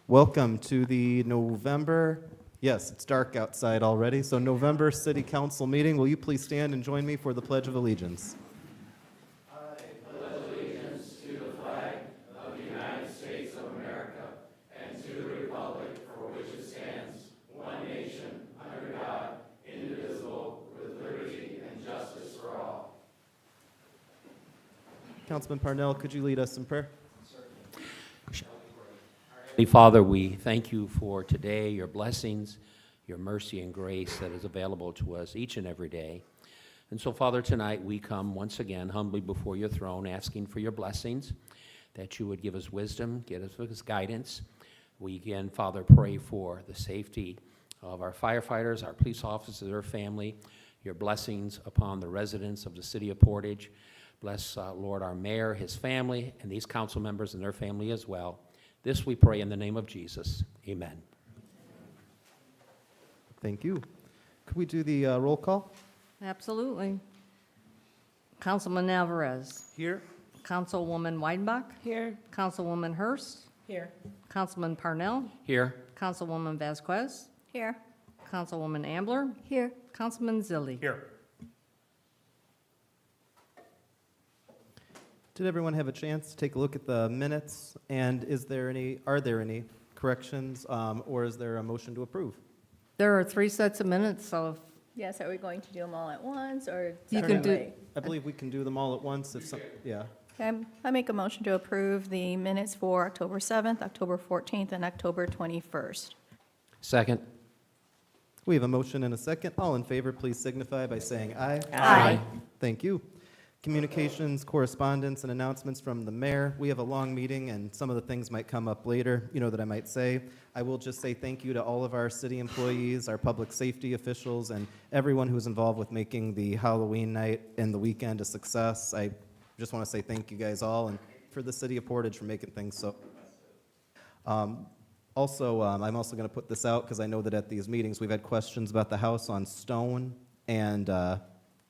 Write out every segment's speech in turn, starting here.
Welcome to the November, yes, it's dark outside already, so November City Council meeting. Will you please stand and join me for the Pledge of Allegiance? Councilman Parnell, could you lead us in prayer? Heavenly Father, we thank you for today, your blessings, your mercy and grace that is available to us each and every day. And so, Father, tonight we come once again humbly before your throne, asking for your blessings, that you would give us wisdom, give us guidance. We again, Father, pray for the safety of our firefighters, our police officers, their family, your blessings upon the residents of the city of Portage. Bless, Lord, our mayor, his family, and these council members and their family as well. This we pray in the name of Jesus. Amen. Thank you. Could we do the roll call? Absolutely. Councilman Alvarez. Here. Councilwoman Weidenbach. Here. Councilwoman Hurst. Here. Councilman Parnell. Here. Councilwoman Vasquez. Here. Councilwoman Ambler. Here. Councilman Zilli. Here. Did everyone have a chance to take a look at the minutes? And are there any corrections, or is there a motion to approve? There are 3 sets of minutes, so Yes, are we going to do them all at once or You can do- separately? I believe we can do them all at once if some, yeah. Okay, I make a motion to approve the minutes for October 7th, October 14th, and October 21st. Second. We have a motion and a second. All in favor, please signify by saying aye. Aye. Thank you. Communications, correspondence, and announcements from the mayor. We have a long meeting, and some of the things might come up later, that I might say. I will just say thank you to all of our city employees, our public safety officials, and everyone who's involved with making the Halloween night and the weekend a success. I just want to say thank you guys all, and for the city of Portage for making things so. Also, I'm also going to put this out because I know that at these meetings, we've had questions about the house on Stone and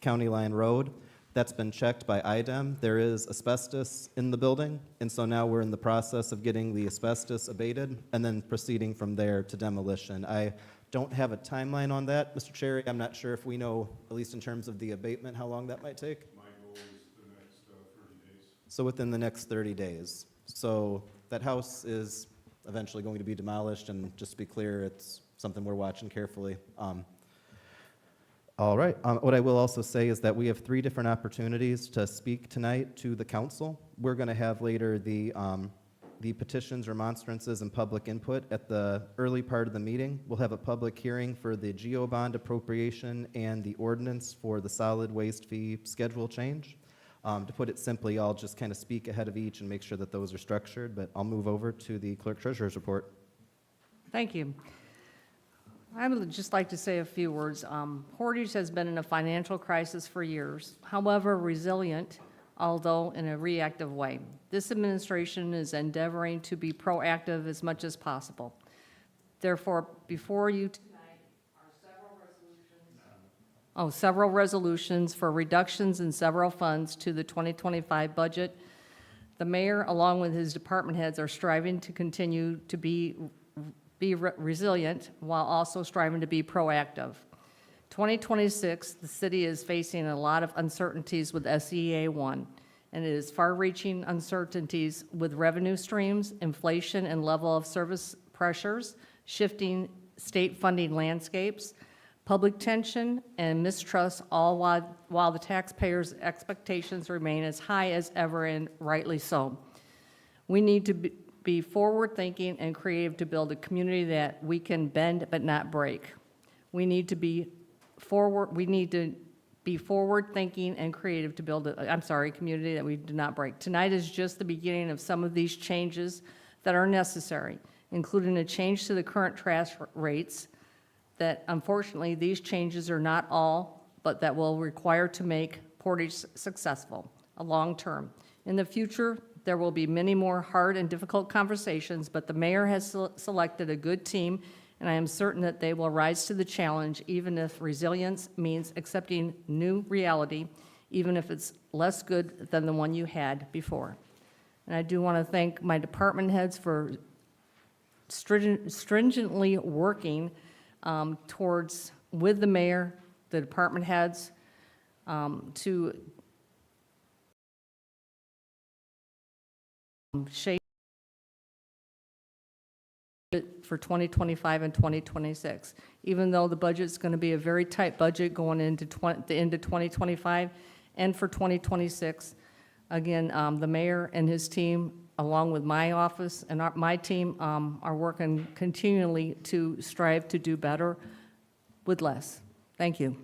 County Line Road. That's been checked by IDEM. There is asbestos in the building, and so now we're in the process of getting the asbestos abated and then proceeding from there to demolition. I don't have a timeline on that, Mr. Cherry. I'm not sure if we know, at least in terms of the abatement, how long that might take. My goal is the next 30 days. So within the next 30 days. So that house is eventually going to be demolished, and just to be clear, it's something we're watching carefully. All right. What I will also say is that we have 3 different opportunities to speak tonight to the council. We're going to have later the petitions, remonstrances, and public input at the early part of the meeting. We'll have a public hearing for the GO bond appropriation and the ordinance for the solid waste fee schedule change. To put it simply, I'll just kind of speak ahead of each and make sure that those are structured, but I'll move over to the clerk treasurer's report. Thank you. I would just like to say a few words. Portage has been in a financial crisis for years, however resilient, although in a reactive way. This administration is endeavoring to be proactive as much as possible. Therefore, before you tonight are several resolutions for reductions in several funds to the 2025 budget. The mayor, along with his department heads, are striving to continue to be resilient while also striving to be proactive. 2026, the city is facing a lot of uncertainties with SEA 1, and it is far-reaching uncertainties with revenue streams, inflation and level of service pressures, shifting state funding landscapes, public tension, and mistrust, all while the taxpayers' expectations remain as high as ever, and rightly so. We need to be forward-thinking and creative to build a community that we can bend but not break. We need to be forward-thinking and creative to build a community that we do not break. Tonight is just the beginning of some of these changes that are necessary, including a change to the current trash rates, that unfortunately these changes are not all, but that will require to make Portage successful, long-term. In the future, there will be many more hard and difficult conversations, but the mayor has selected a good team, and I am certain that they will rise to the challenge, even if resilience means accepting new reality, even if it's less good than the one you had before. And I do want to thank my department heads for stringently working with the mayor, the department heads, to shape it for 2025 and 2026. Even though the budget's going to be a very tight budget going into the end of 2025 and for 2026, again, the mayor and his team, along with my office and my team, are working continually to strive to do better with less. Thank you.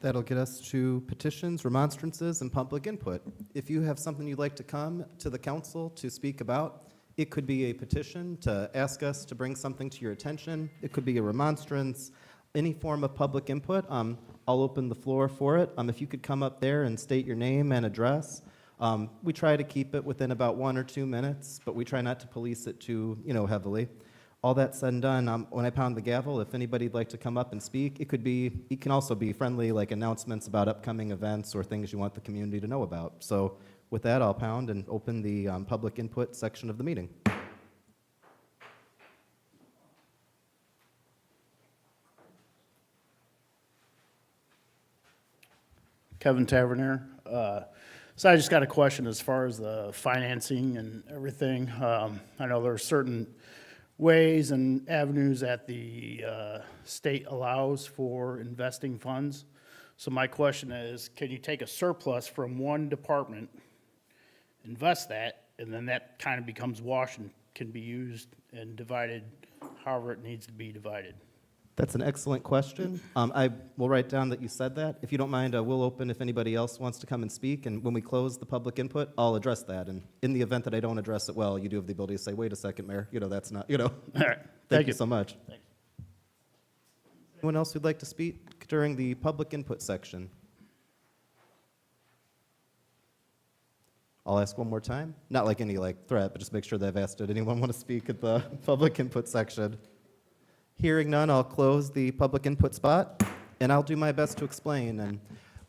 That'll get us to petitions, remonstrances, and public input. If you have something you'd like to come to the council to speak about, it could be a petition to ask us to bring something to your attention. It could be a remonstrance, any form of public input. I'll open the floor for it. If you could come up there and state your name and address. We try to keep it within about 1 or 2 minutes, but we try not to police it too, heavily. All that said and done, when I pound the gavel, if anybody'd like to come up and speak, it can also be friendly, like announcements about upcoming events or things you want the community to know about. So with that, I'll pound and open the public input section of the meeting. Kevin Tavernier. So I just got a question as far as the financing and everything. I know there are certain ways and avenues that the state allows for investing funds. So my question is, can you take a surplus from one department, invest that, and then that kind of becomes wash and can be used and divided however it needs to be divided? That's an excellent question. I will write down that you said that. If you don't mind, we'll open if anybody else wants to come and speak, and when we close the public input, I'll address that. And in the event that I don't address it well, you do have the ability to say, wait a second, Mayor, that's not, All right, Thank you so much. Thanks. Anyone else who'd like to speak during the public input section? I'll ask one more time. Not like any threat, but just make sure that I've asked it. Anyone want to speak at the public input section? Hearing none, I'll close the public input spot, and I'll do my best to explain. And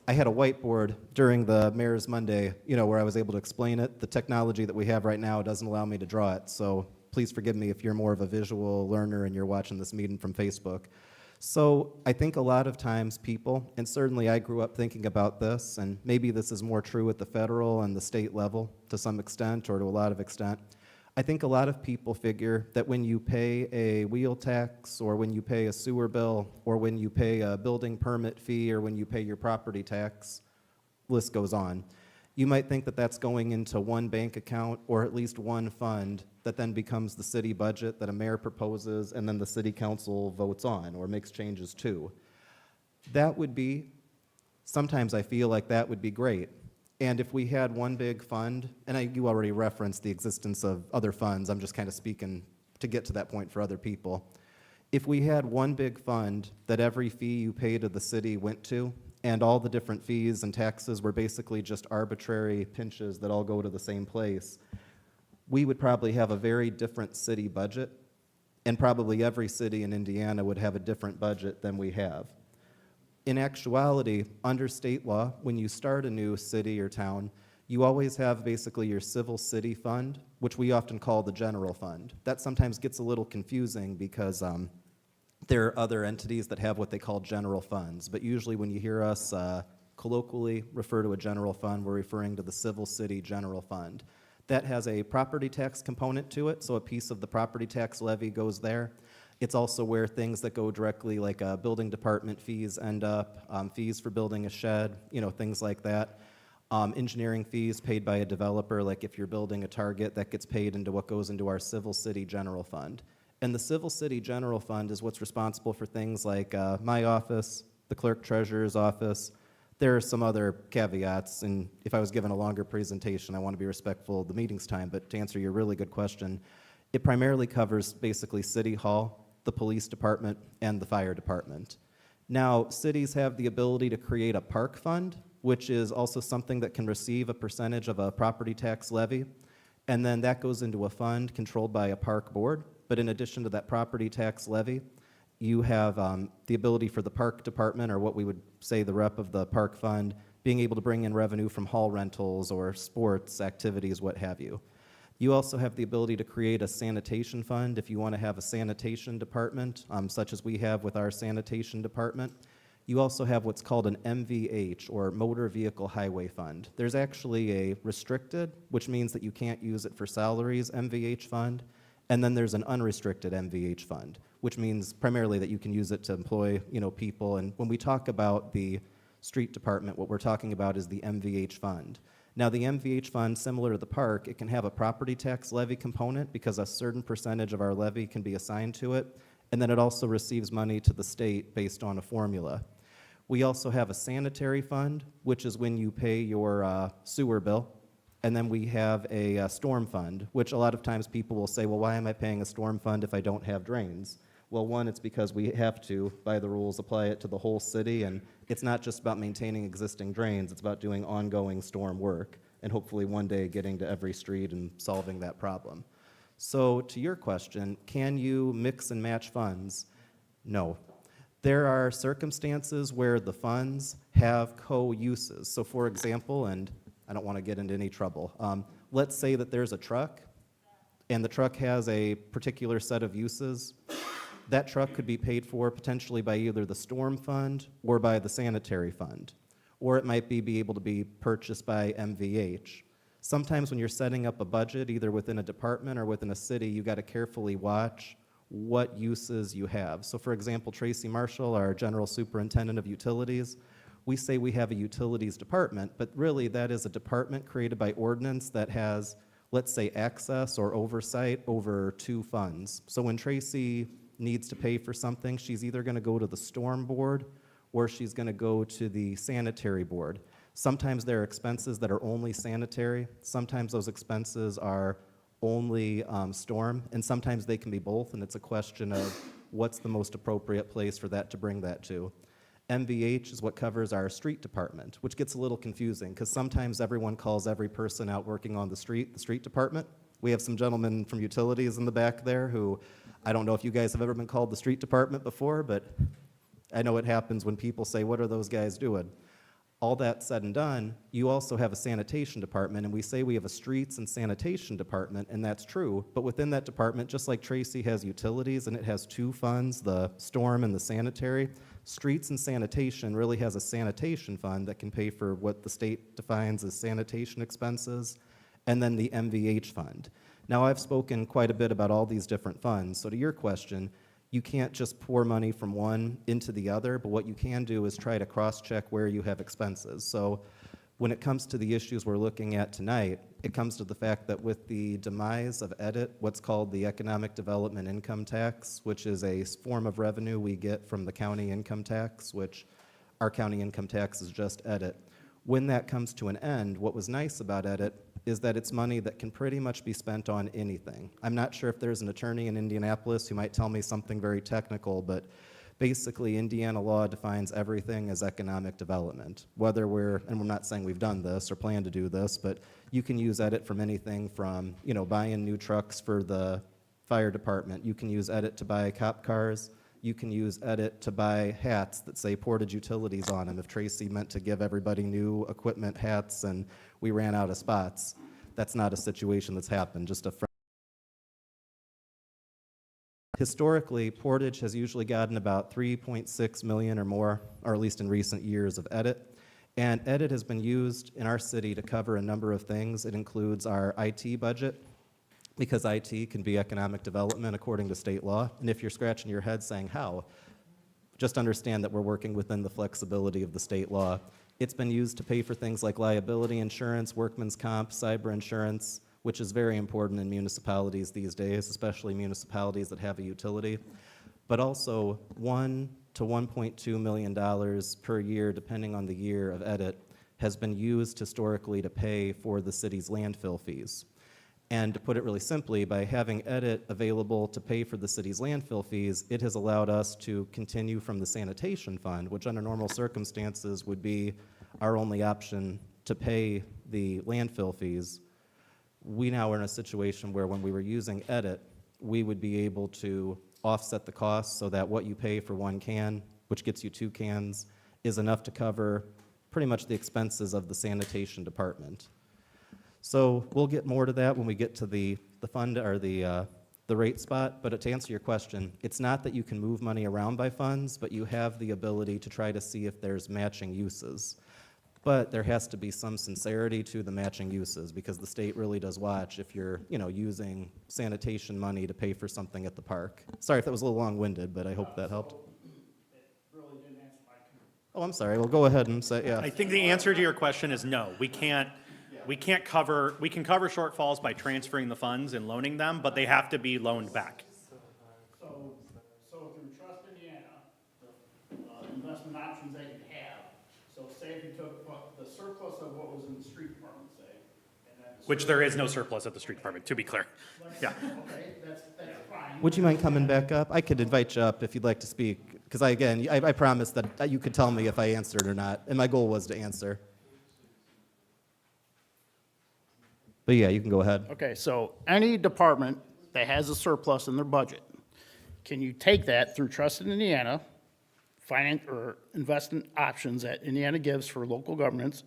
I had a whiteboard during the Mayor's Monday, where I was able to explain it. The technology that we have right now doesn't allow me to draw it, so please forgive me if you're more of a visual learner and you're watching this meeting from Facebook. So I think a lot of times people, and certainly I grew up thinking about this, and maybe this is more true at the federal and the state level to some extent or to a lot of extent. I think a lot of people figure that when you pay a wheel tax or when you pay a sewer bill or when you pay a building permit fee or when you pay your property tax, list goes on. You might think that that's going into one bank account or at least one fund that then becomes the city budget that a mayor proposes and then the city council votes on or makes changes to. That would be, sometimes I feel like that would be great. And if we had one big fund, and you already referenced the existence of other funds, I'm just kind of speaking to get to that point for other people. If we had one big fund that every fee you pay to the city went to, and all the different fees and taxes were basically just arbitrary pinches that all go to the same place, we would probably have a very different city budget, and probably every city in Indiana would have a different budget than we have. In actuality, under state law, when you start a new city or town, you always have basically your civil city fund, which we often call the general fund. That sometimes gets a little confusing because there are other entities that have what they call general funds, but usually when you hear us colloquially refer to a general fund, we're referring to the civil city general fund. That has a property tax component to it, so a piece of the property tax levy goes there. It's also where things that go directly, like building department fees end up, fees for building a shed, things like that. Engineering fees paid by a developer, like if you're building a Target, that gets paid into what goes into our civil city general fund. And the civil city general fund is what's responsible for things like my office, the clerk treasurer's office. There are some other caveats, and if I was given a longer presentation, I want to be respectful of the meeting's time, but to answer your really good question, it primarily covers basically City Hall, the police department, and the fire department. Now, cities have the ability to create a park fund, which is also something that can receive a percentage of a property tax levy, and then that goes into a fund controlled by a park board. But in addition to that property tax levy, you have the ability for the park department, or what we would say the rep of the park fund, being able to bring in revenue from hall rentals or sports activities, what have you. You also have the ability to create a sanitation fund if you want to have a sanitation department, such as we have with our sanitation department. You also have what's called an MVH, or Motor Vehicle Highway Fund. There's actually a restricted, which means that you can't use it for salaries, MVH fund, and then there's an unrestricted MVH fund, which means primarily that you can use it to employ, people. And when we talk about the street department, what we're talking about is the MVH fund. Now, the MVH fund, similar to the park, it can have a property tax levy component because a certain percentage of our levy can be assigned to it, and then it also receives money to the state based on a formula. We also have a sanitary fund, which is when you pay your sewer bill, and then we have a storm fund, which a lot of times people will say, well, why am I paying a storm fund if I don't have drains? Well, one, it's because we have to, by the rules, apply it to the whole city, and it's not just about maintaining existing drains, it's about doing ongoing storm work, and hopefully one day getting to every street and solving that problem. So to your question, can you mix and match funds? No. There are circumstances where the funds have co-uses. So for example, and I don't want to get into any trouble, let's say that there's a truck, and the truck has a particular set of uses. That truck could be paid for potentially by either the storm fund or by the sanitary fund, or it might be able to be purchased by MVH. Sometimes when you're setting up a budget, either within a department or within a city, you got to carefully watch what uses you have. So for example, Tracy Marshall, our General Superintendent of Utilities, we say we have a utilities department, but really that is a department created by ordinance that has, let's say, access or oversight over two funds. So when Tracy needs to pay for something, she's either going to go to the storm board or she's going to go to the sanitary board. Sometimes there are expenses that are only sanitary. Sometimes those expenses are only storm, and sometimes they can be both, and it's a question of what's the most appropriate place for that to bring that to. MVH is what covers our street department, which gets a little confusing because sometimes everyone calls every person out working on the street department. We have some gentlemen from utilities in the back there who, I don't know if you guys have ever been called the street department before, but I know it happens when people say, what are those guys doing? All that said and done, you also have a sanitation department, and we say we have a streets and sanitation department, and that's true, but within that department, just like Tracy has utilities and it has two funds, the storm and the sanitary, streets and sanitation really has a sanitation fund that can pay for what the state defines as sanitation expenses, and then the MVH fund. Now, I've spoken quite a bit about all these different funds, so to your question, you can't just pour money from one into the other, but what you can do is try to cross-check where you have expenses. So when it comes to the issues we're looking at tonight, it comes to the fact that with the demise of EDIT, what's called the Economic Development Income Tax, which is a form of revenue we get from the county income tax, which our county income tax is just EDIT. When that comes to an end, what was nice about EDIT is that it's money that can pretty much be spent on anything. I'm not sure if there's an attorney in Indianapolis who might tell me something very technical, but basically Indiana law defines everything as economic development. Whether and we're not saying we've done this or plan to do this, but you can use EDIT from anything from, buying new trucks for the fire department. You can use EDIT to buy cop cars. You can use EDIT to buy hats that say Portage Utilities on them. If Tracy meant to give everybody new equipment hats and we ran out of spots, that's not a situation that's happened, just a Historically, Portage has usually gotten about 3.6 million or more, or at least in recent years, of EDIT. And EDIT has been used in our city to cover a number of things. It includes our IT budget, because IT can be economic development according to state law. And if you're scratching your head saying how, just understand that we're working within the flexibility of the state law. It's been used to pay for things like liability insurance, workman's comp, cyber insurance, which is very important in municipalities these days, especially municipalities that have a utility. But also $1 to $1.2 million per year, depending on the year of EDIT, has been used historically to pay for the city's landfill fees. And to put it really simply, by having EDIT available to pay for the city's landfill fees, it has allowed us to continue from the sanitation fund, which under normal circumstances would be our only option to pay the landfill fees. We now are in a situation where when we were using EDIT, we would be able to offset the costs so that what you pay for one can, which gets you 2 cans, is enough to cover pretty much the expenses of the sanitation department. So we'll get more to that when we get to the fund or the rate spot, but to answer your question, it's not that you can move money around by funds, but you have the ability to try to see if there's matching uses. But there has to be some sincerity to the matching uses because the state really does watch if you're, using sanitation money to pay for something at the park. Sorry if that was a little long-winded, but I hope that helped. It really didn't answer my question. Oh, I'm sorry. Well, go ahead and say, yeah. I think the answer to your question is no. We can cover shortfalls by transferring the funds and loaning them, but they have to be loaned back. So through Trust Indiana, the investment options that you have, so say if you took the surplus of what was in the street department, say, and then. Which there is no surplus at the street department, to be clear. Yeah. Okay, that's fine. Would you mind coming back up? I could invite you up if you'd like to speak, because I promised that you could tell me if I answered or not, and my goal was to answer. But yeah, you can go ahead. Okay, so any department that has a surplus in their budget, can you take that through Trust in Indiana, finance or investment options that Indiana gives for local governments?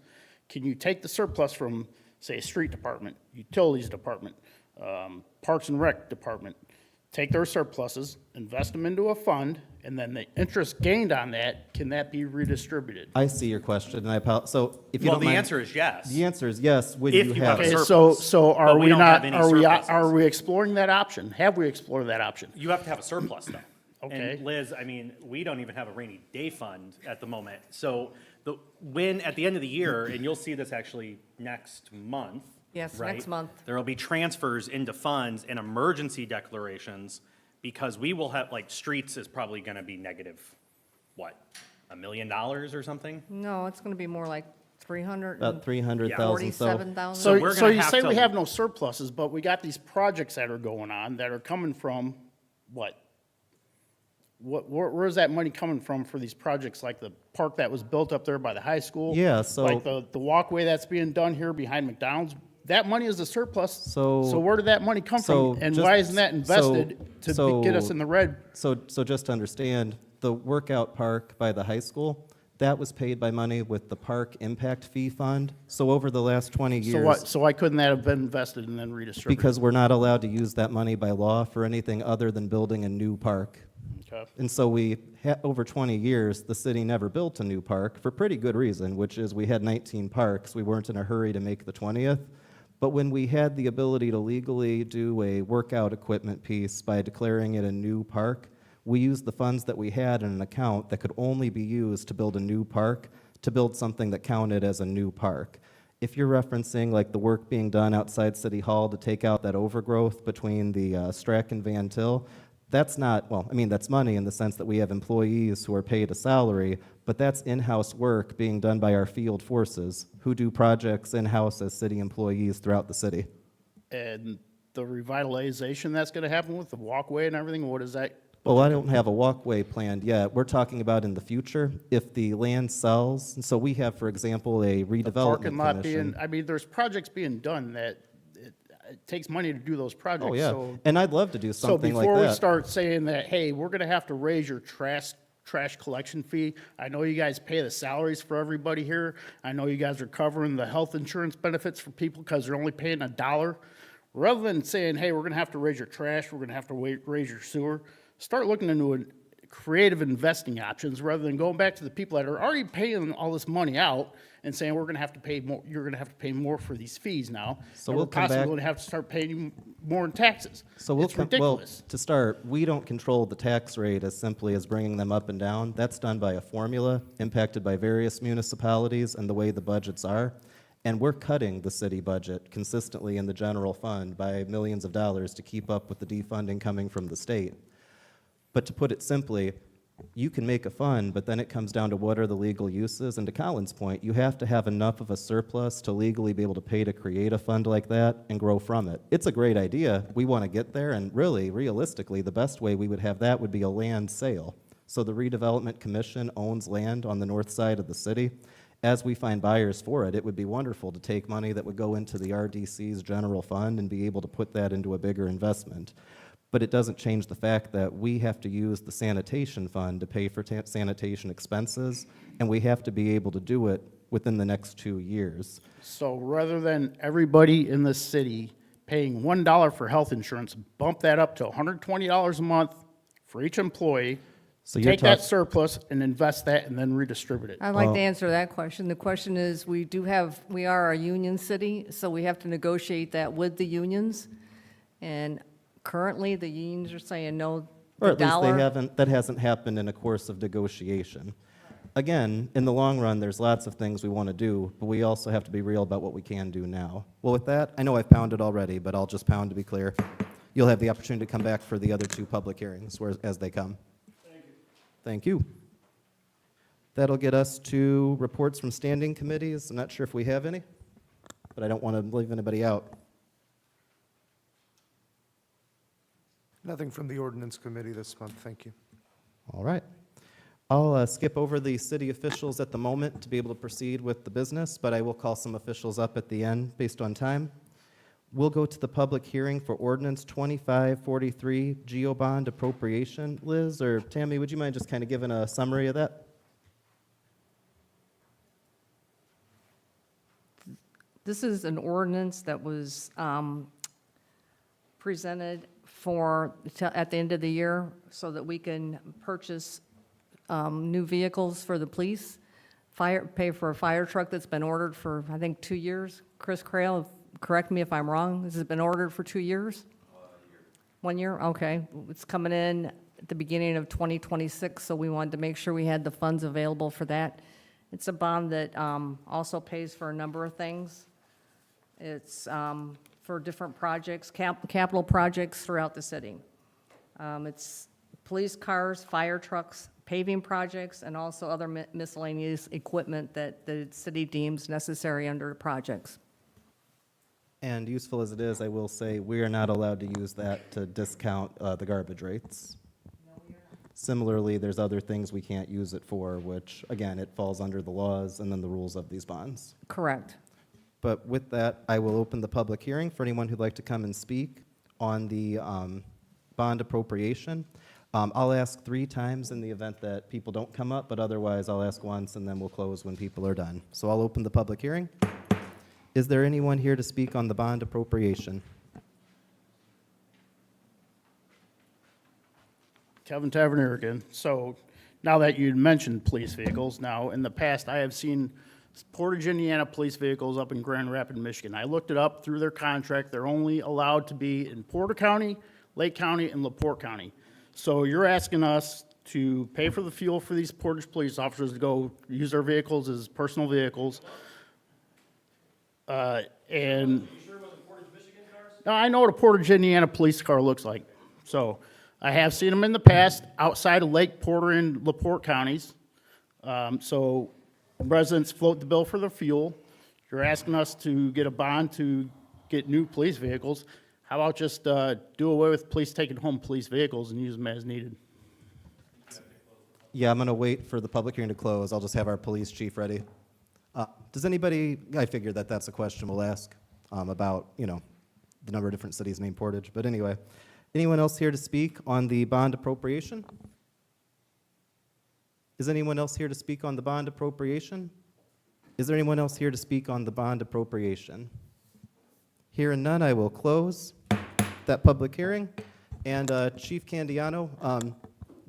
Can you take the surplus from, say, a street department, utilities department, parks and rec department, take their surpluses, invest them into a fund, and then the interest gained on that, can that be redistributed? I see your question, and I apologize. So if you Well, don't the mind, answer is yes. the answer is yes. When If you you have have a Okay, surplus, so are but we we don't not, have any are we surpluses. exploring that option? Have we explored that option? You have to have a surplus, though. Okay. And Liz, we don't even have a rainy day fund at the moment. So at the end of the year, and you'll see this actually next month. Yes, right? next month. There will be transfers into funds and emergency declarations because we will have, like, streets is probably gonna be negative, what, $1 million or something? No, it's going to be more like About 347,000. 300,000. So, we're so gonna you have say to- we have no surpluses, but we got these projects that are going on that are coming from what? Where's that money coming from for these projects, like the park that was built up there by the high school? Yeah, so- Like the walkway that's being done here behind McDonald's, that money is a surplus. So- where did that money come so from? And just- why isn't that invested so- to get us so- in the red? So just to understand, the workout park by the high school, that was paid by money with the park impact fee fund. So over the last 20 years. So why couldn't that have been invested and then redistributed? Because we're not allowed to use that money by law for anything other than building a new park. Okay. And so over 20 years, the city never built a new park for pretty good reason, which is we had 19 parks. We weren't in a hurry to make the 20th. But when we had the ability to legally do a workout equipment piece by declaring it a new park, we used the funds that we had in an account that could only be used to build a new park, to build something that counted as a new park. If you're referencing like the work being done outside City Hall to take out that overgrowth between the Strack and Van Til, that's not, well, I mean, that's money in the sense that we have employees who are paid a salary, but that's in-house work being done by our field forces who do projects in-house as city employees throughout the city. And the revitalization that's gonna happen with the walkway and everything, what is that? Well, I don't have a walkway planned yet. We're talking about in the future, if the land sells. So we have, for example, a The parking redevelopment lot commission. being, I mean, there's projects being done that it takes money to do those projects. Oh, yeah. So- And I'd love to do So something like before we that. start saying that, hey, we're gonna have to raise your trash collection fee, I know you guys pay the salaries for everybody here. I know you guys are covering the health insurance benefits for people because they're only paying $1. Rather than saying, hey, we're gonna have to raise your trash, we're gonna have to raise your sewer, start looking into creative investing options rather than going back to the people that are already paying all this money out and saying, we're gonna have to pay more, you're gonna have to pay more for these fees now. So and we'll we're come possibly back- gonna have to start paying more in taxes. So we'll It's come, well, ridiculous. to start, we don't control the tax rate as simply as bringing them up and down. That's done by a formula impacted by various municipalities and the way the budgets are. And we're cutting the city budget consistently in the general fund by millions of dollars to keep up with the defunding coming from the state. But to put it simply, you can make a fund, but then it comes down to what are the legal uses. And to Colin's point, you have to have enough of a surplus to legally be able to pay to create a fund like that and grow from it. It's a great idea. We want to get there, and really, realistically, the best way we would have that would be a land sale. So the Redevelopment Commission owns land on the north side of the city. As we find buyers for it, it would be wonderful to take money that would go into the RDC's general fund and be able to put that into a bigger investment. But it doesn't change the fact that we have to use the sanitation fund to pay for sanitation expenses, and we have to be able to do it within the next 2 years. So rather than everybody in the city paying $1 for health insurance, bump that up to $120 a month for each employee, So you're take that talk- surplus and invest that and then redistribute it. I'd like to answer that question. The question is, we are a union city, so we have to negotiate that with the unions. And currently, the unions are saying no, Or the at least dollar. that hasn't happened in a course of negotiation. Again, in the long run, there's lots of things we want to do, but we also have to be real about what we can do now. Well, with that, I know I've pounded already, but I'll just pound to be clear. You'll have the opportunity to come back for the other 2 public hearings as they come. Thank you. That'll get us to reports from standing committees. I'm not sure if we have any, but I don't want to leave anybody out. Nothing from the ordinance committee this month, thank you. All right. I'll skip over the city officials at the moment to be able to proceed with the business, but I will call some officials up at the end based on time. We'll go to the public hearing for ordinance 2543, GeoBond appropriation. Liz or Tammy, would you mind just kind of giving a summary of that? This is an ordinance that was presented at the end of the year so that we can purchase new vehicles for the police, pay for a fire truck that's been ordered for, I think, 2 years. Chris Crail, correct me if I'm wrong, has it been ordered for 2 years? 1 year, okay. It's coming in at the beginning of 2026, so we wanted to make sure we had the funds available for that. It's a bond that also pays for a number of things. It's for different projects, capital projects throughout the city. It's police cars, fire trucks, paving projects, and also other miscellaneous equipment that the city deems necessary under the projects. And useful as it is, I will say, we are not allowed to use that to discount the garbage rates. Similarly, there's other things we can't use it for, which, again, it falls under the laws and then the rules of these bonds. Correct. But with that, I will open the public hearing for anyone who'd like to come and speak on the bond appropriation. I'll ask 3 times in the event that people don't come up, but otherwise I'll ask once and then we'll close when people are done. So I'll open the public hearing. Is there anyone here to speak on the bond appropriation? Kevin Tavernier again. So now that you mentioned police vehicles, now in the past, I have seen Portage, Indiana police vehicles up in Grand Rapids, Michigan. I looked it up through their contract. They're only allowed to be in Porter County, Lake County, and LaPorte County. So you're asking us to pay for the fuel for these Portage police officers to go use their vehicles as personal vehicles. And no, I know what a Portage, Indiana police car looks like. So I have seen them in the past outside of Lake Porter and LaPorte counties. So residents float the bill for their fuel. You're asking us to get a bond to get new police vehicles. How about just do away with police taking home police vehicles and use them as needed? Yeah, I'm going to wait for the public hearing to close. I'll just have our police chief ready. Does anybody, I figured that that's a question we'll ask about, you know, the number of different cities named Portage. But anyway, anyone else here to speak on the bond appropriation? Is anyone else here to speak on the bond appropriation? Is there anyone else here to speak on the bond appropriation? Hearing none, I will close that public hearing. And Chief Candiano,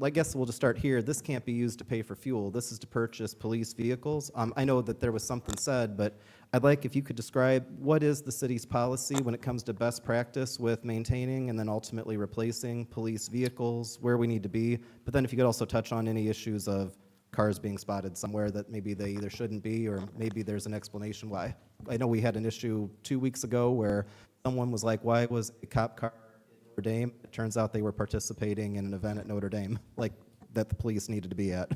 I guess we'll just start here. This can't be used to pay for fuel. This is to purchase police vehicles. I know that there was something said, but I'd like if you could describe what is the city's policy when it comes to best practice with maintaining and then ultimately replacing police vehicles, where we need to be. But then if you could also touch on any issues of cars being spotted somewhere that maybe they either shouldn't be or maybe there's an explanation why. I know we had an issue 2 weeks ago where someone was like, why was a cop car in Notre Dame? It turns out they were participating in an event at Notre Dame, like that the police needed to be at.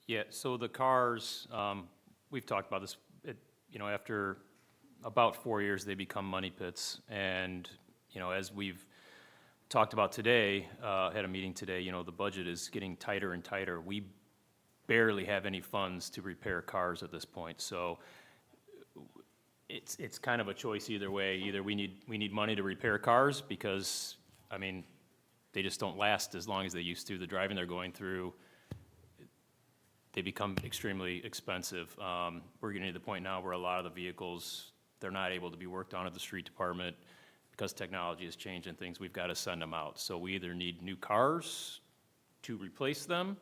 Yeah, so the cars, we've talked about this, after about 4 years, they become money pits. And, as we've talked about today, had a meeting today, the budget is getting tighter and tighter. We barely have any funds to repair cars at this point. So it's kind of a choice either way. Either we need money to repair cars because, they just don't last as long as they used to. The driving they're going through, they become extremely expensive. We're getting to the point now where a lot of the vehicles, they're not able to be worked on at the street department because technology has changed and things, we've got to send them out. So we either need new cars to replace them,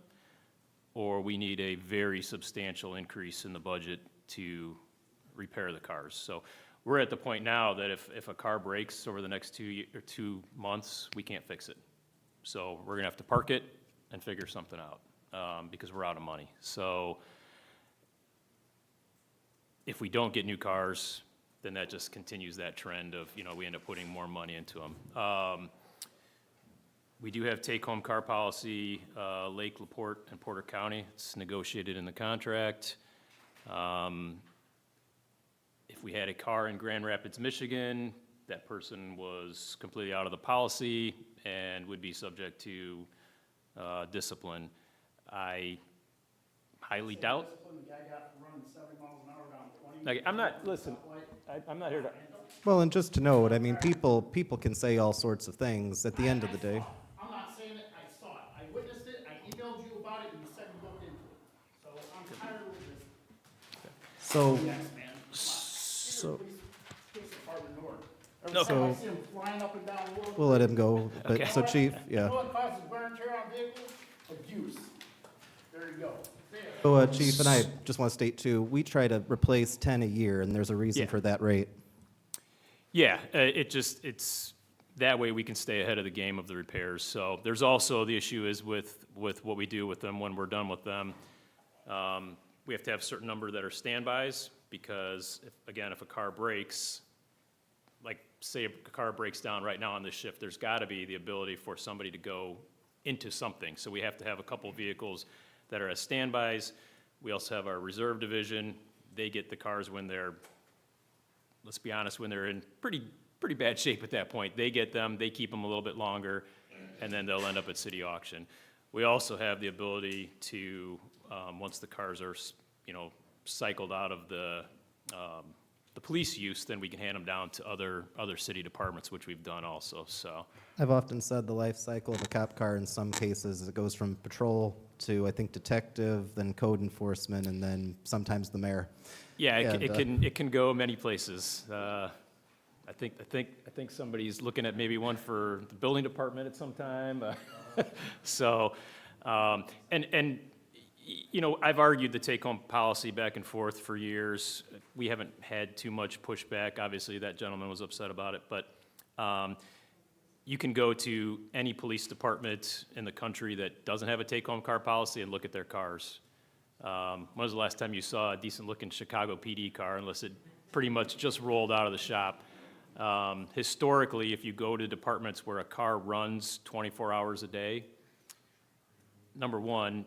or we need a very substantial increase in the budget to repair the cars. So we're at the point now that if a car breaks over the next 2 months, we can't fix it. So we're gonna have to park it and figure something out because we're out of money. So if we don't get new cars, then that just continues that trend of, we end up putting more money into them. We do have take-home car policy, Lake, LaPorte, and Porter County. It's negotiated in the contract. If we had a car in Grand Rapids, Michigan, that person was completely out of the policy and would be subject to discipline. I highly doubt. Like, I'm not here to. Well, and just to note, people can say all sorts of things at the end of the day. I'm not saying it, I saw it, I witnessed it, I emailed you about it, and you said you looked into it. So I'm tired of this. So, Yes, man. so Police Department North. No. Every time I see them flying up and down the road. we'll let him go. But, Okay. so Chief, You yeah. know what causes wear and tear on vehicles? Abuse. There you go. There. So, Chief, and I just want to state too, we try to replace 10 a year, and there's a reason Yeah. for that rate. Yeah, it's, that way we can stay ahead of the game of the repairs. So there's also, the issue is with what we do with them when we're done with them. We have to have a certain number that are standbys, because if a car breaks, like, say a car breaks down right now on this shift, there's got to be the ability for somebody to go into something. So we have to have a couple vehicles that are as standbys. We also have our reserve division. They get the cars when they're, let's be honest, when they're in pretty bad shape at that point. They get them, they keep them a little bit longer, and then they'll end up at city auction. We also have the ability to, once the cars are, cycled out of the police use, then we can hand them down to other city departments, which we've done also, so. I've often said the life cycle of a cop car in some cases, it goes from patrol to, I think, detective, then code enforcement, and then sometimes the mayor. Yeah, And, it can go many places. I think somebody's looking at maybe one for the building department at some time. So, I've argued the take-home policy back and forth for years. We haven't had too much pushback. Obviously, that gentleman was upset about it, but you can go to any police department in the country that doesn't have a take-home car policy and look at their cars. When was the last time you saw a decent-looking Chicago PD car, unless it pretty much just rolled out of the shop? Historically, if you go to departments where a car runs 24 hours a day, number one,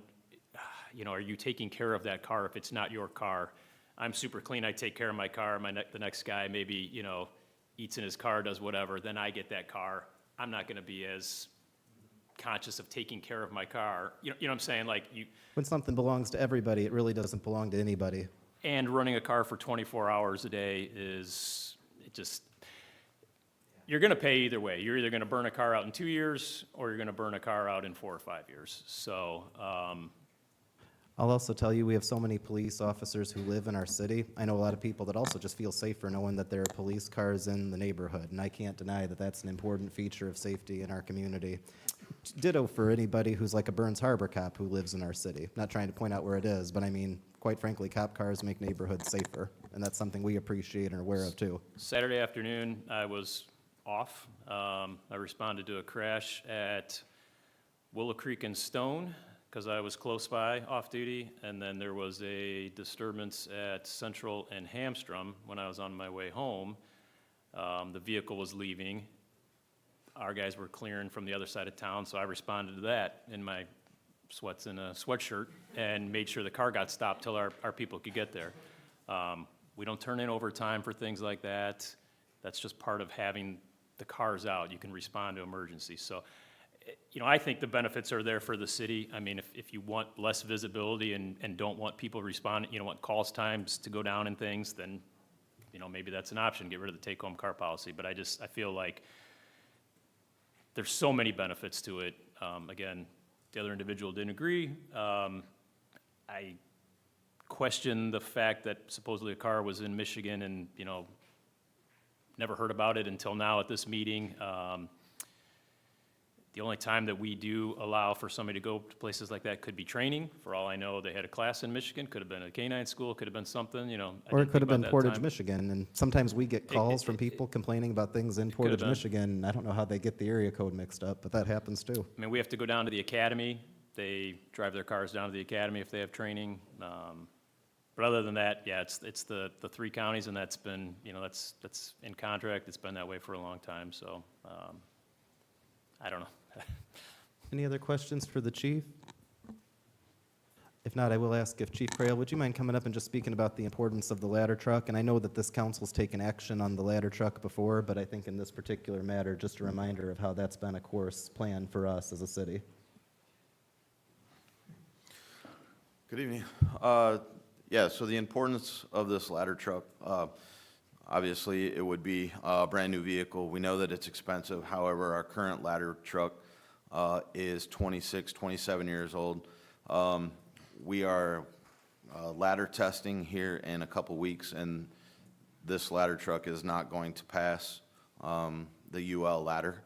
are you taking care of that car if it's not your car? I'm super clean, I take care of my car, the next guy maybe, eats in his car, does whatever, then I get that car. I'm not gonna be as conscious of taking care of my car. You know what I'm saying? Like, When something belongs to everybody, it really doesn't belong to anybody. and running a car for 24 hours a day you're gonna pay either way. You're either gonna burn a car out in 2 years, or you're gonna burn a car out in 4 or 5 years. So, I'll also tell you, we have so many police officers who live in our city. I know a lot of people that also just feel safer knowing that there are police cars in the neighborhood, and I can't deny that that's an important feature of safety in our community. Ditto for anybody who's like a Burns Harbor cop who lives in our city. Not trying to point out where it is, but I mean, quite frankly, cop cars make neighborhoods safer, and that's something we appreciate and are aware of too. Saturday afternoon, I was off. I responded to a crash at Willow Creek and Stone, because I was close by, off-duty, and then there was a disturbance at Central and Hamstrom when I was on my way home. The vehicle was leaving. Our guys were clearing from the other side of town, so I responded to that in my sweats and a sweatshirt and made sure the car got stopped till our people could get there. We don't turn in overtime for things like that. That's just part of having the cars out. You can respond to emergencies. So, I think the benefits are there for the city. I mean, if you want less visibility and don't want people responding, want calls times to go down and things, then, maybe that's an option, get rid of the take-home car policy. But I feel like there's so many benefits to it. Again, the other individual didn't agree. I question the fact that supposedly a car was in Michigan and, never heard about it until now at this meeting. The only time that we do allow for somebody to go to places like that could be training. For all I know, they had a class in Michigan, could have been a canine school, could have been something, I Or didn't it could think have been about that Portage, time. Michigan, and sometimes we get calls from it- people complaining about things in could have Portage, been. Michigan. I don't know how they get the area code mixed up, but that happens too. I mean, we have to go down to the academy. They drive their cars down to the academy if they have training. But other than that, yeah, it's the 3 counties, and that's been, that's in contract. It's been that way for a long time, so, I don't know. Any other questions for the chief? If not, I will ask if Chief Crail, would you mind coming up and just speaking about the importance of the ladder truck? And I know that this council's taken action on the ladder truck before, but I think in this particular matter, just a reminder of how that's been a course plan for us as a city. Good evening. Yeah, so the importance of this ladder truck, obviously, it would be a brand-new vehicle. We know that it's expensive. However, our current ladder truck is 26, 27 years old. We are ladder testing here in a couple weeks, and this ladder truck is not going to pass the UL ladder.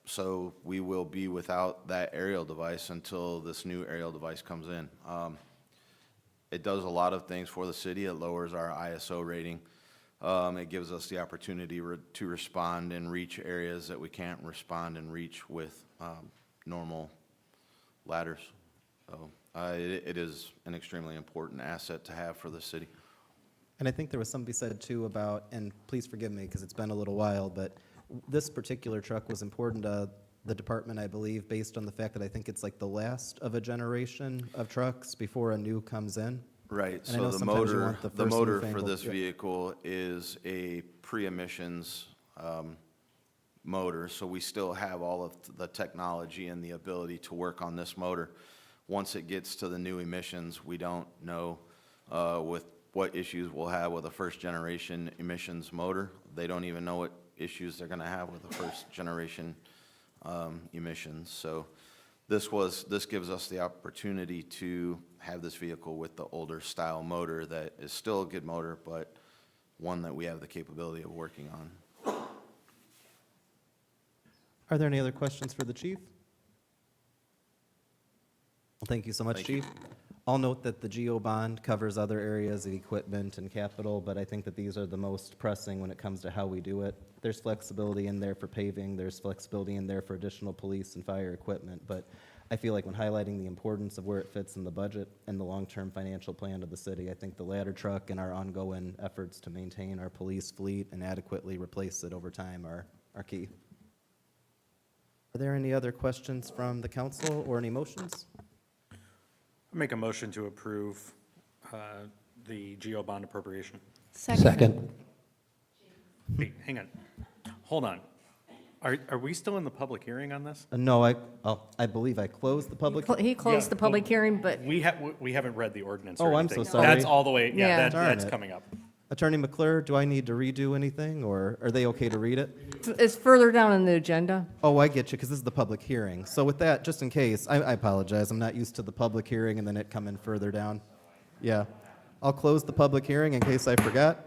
So we will be without that aerial device until this new aerial device comes in. It does a lot of things for the city. It lowers our ISO rating. It gives us the opportunity to respond and reach areas that we can't respond and reach with normal ladders. So it is an extremely important asset to have for the city. And I think there was somebody said too about, and please forgive me because it's been a little while, but this particular truck was important to the department, I believe, based on the fact that I think it's like the last of a generation of trucks before a new comes in. Right, And I know so the sometimes you motor, want the the first motor for newfangled- this yeah. vehicle is a pre-emissions motor, so we still have all of the technology and the ability to work on this motor. Once it gets to the new emissions, we don't know with what issues we'll have with a first-generation emissions motor. They don't even know what issues they're gonna have with the first-generation emissions. So this gives us the opportunity to have this vehicle with the older style motor that is still a good motor, but one that we have the capability of working on. Are there any other questions for the chief? Well, thank you so much, Thank you. Chief. I'll note that the GO bond covers other areas of equipment and capital, but I think that these are the most pressing when it comes to how we do it. There's flexibility in there for paving, there's flexibility in there for additional police and fire equipment, but I feel like when highlighting the importance of where it fits in the budget and the long-term financial plan of the city, I think the ladder truck and our ongoing efforts to maintain our police fleet and adequately replace it over time are key. Are there any other questions from the council or any motions? I make a motion to approve the GO bond appropriation. Second. Wait, hang on. Hold on. Are we still in the public hearing on this? No, I believe I closed the public. He closed Yeah, the public well, hearing, but We haven't read the ordinance Oh, or I'm so anything. sorry. That's all the way, Yeah. yeah, Darn that's it. coming up. Attorney McClure, do I need to redo anything, or are they okay to read it? it's further down in the agenda. Oh, I get you, because this is the public hearing. So with that, just in case, I apologize, I'm not used to the public hearing and then it coming further down. Yeah. I'll close the public hearing in case I forgot,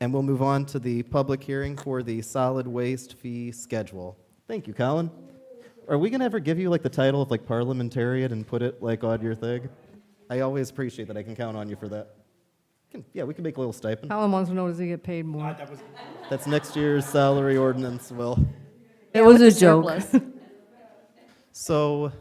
and we'll move on to the public hearing for the solid waste fee schedule. Thank you, Colin. Are we gonna ever give you like the title of like parliamentarian and put it like on your thing? I always appreciate that I can count on you for that. Yeah, we can make a little stipend. Colin wants to know, does he get paid more? That's next year's salary ordinance, Will. It was a joke. Surplus. So,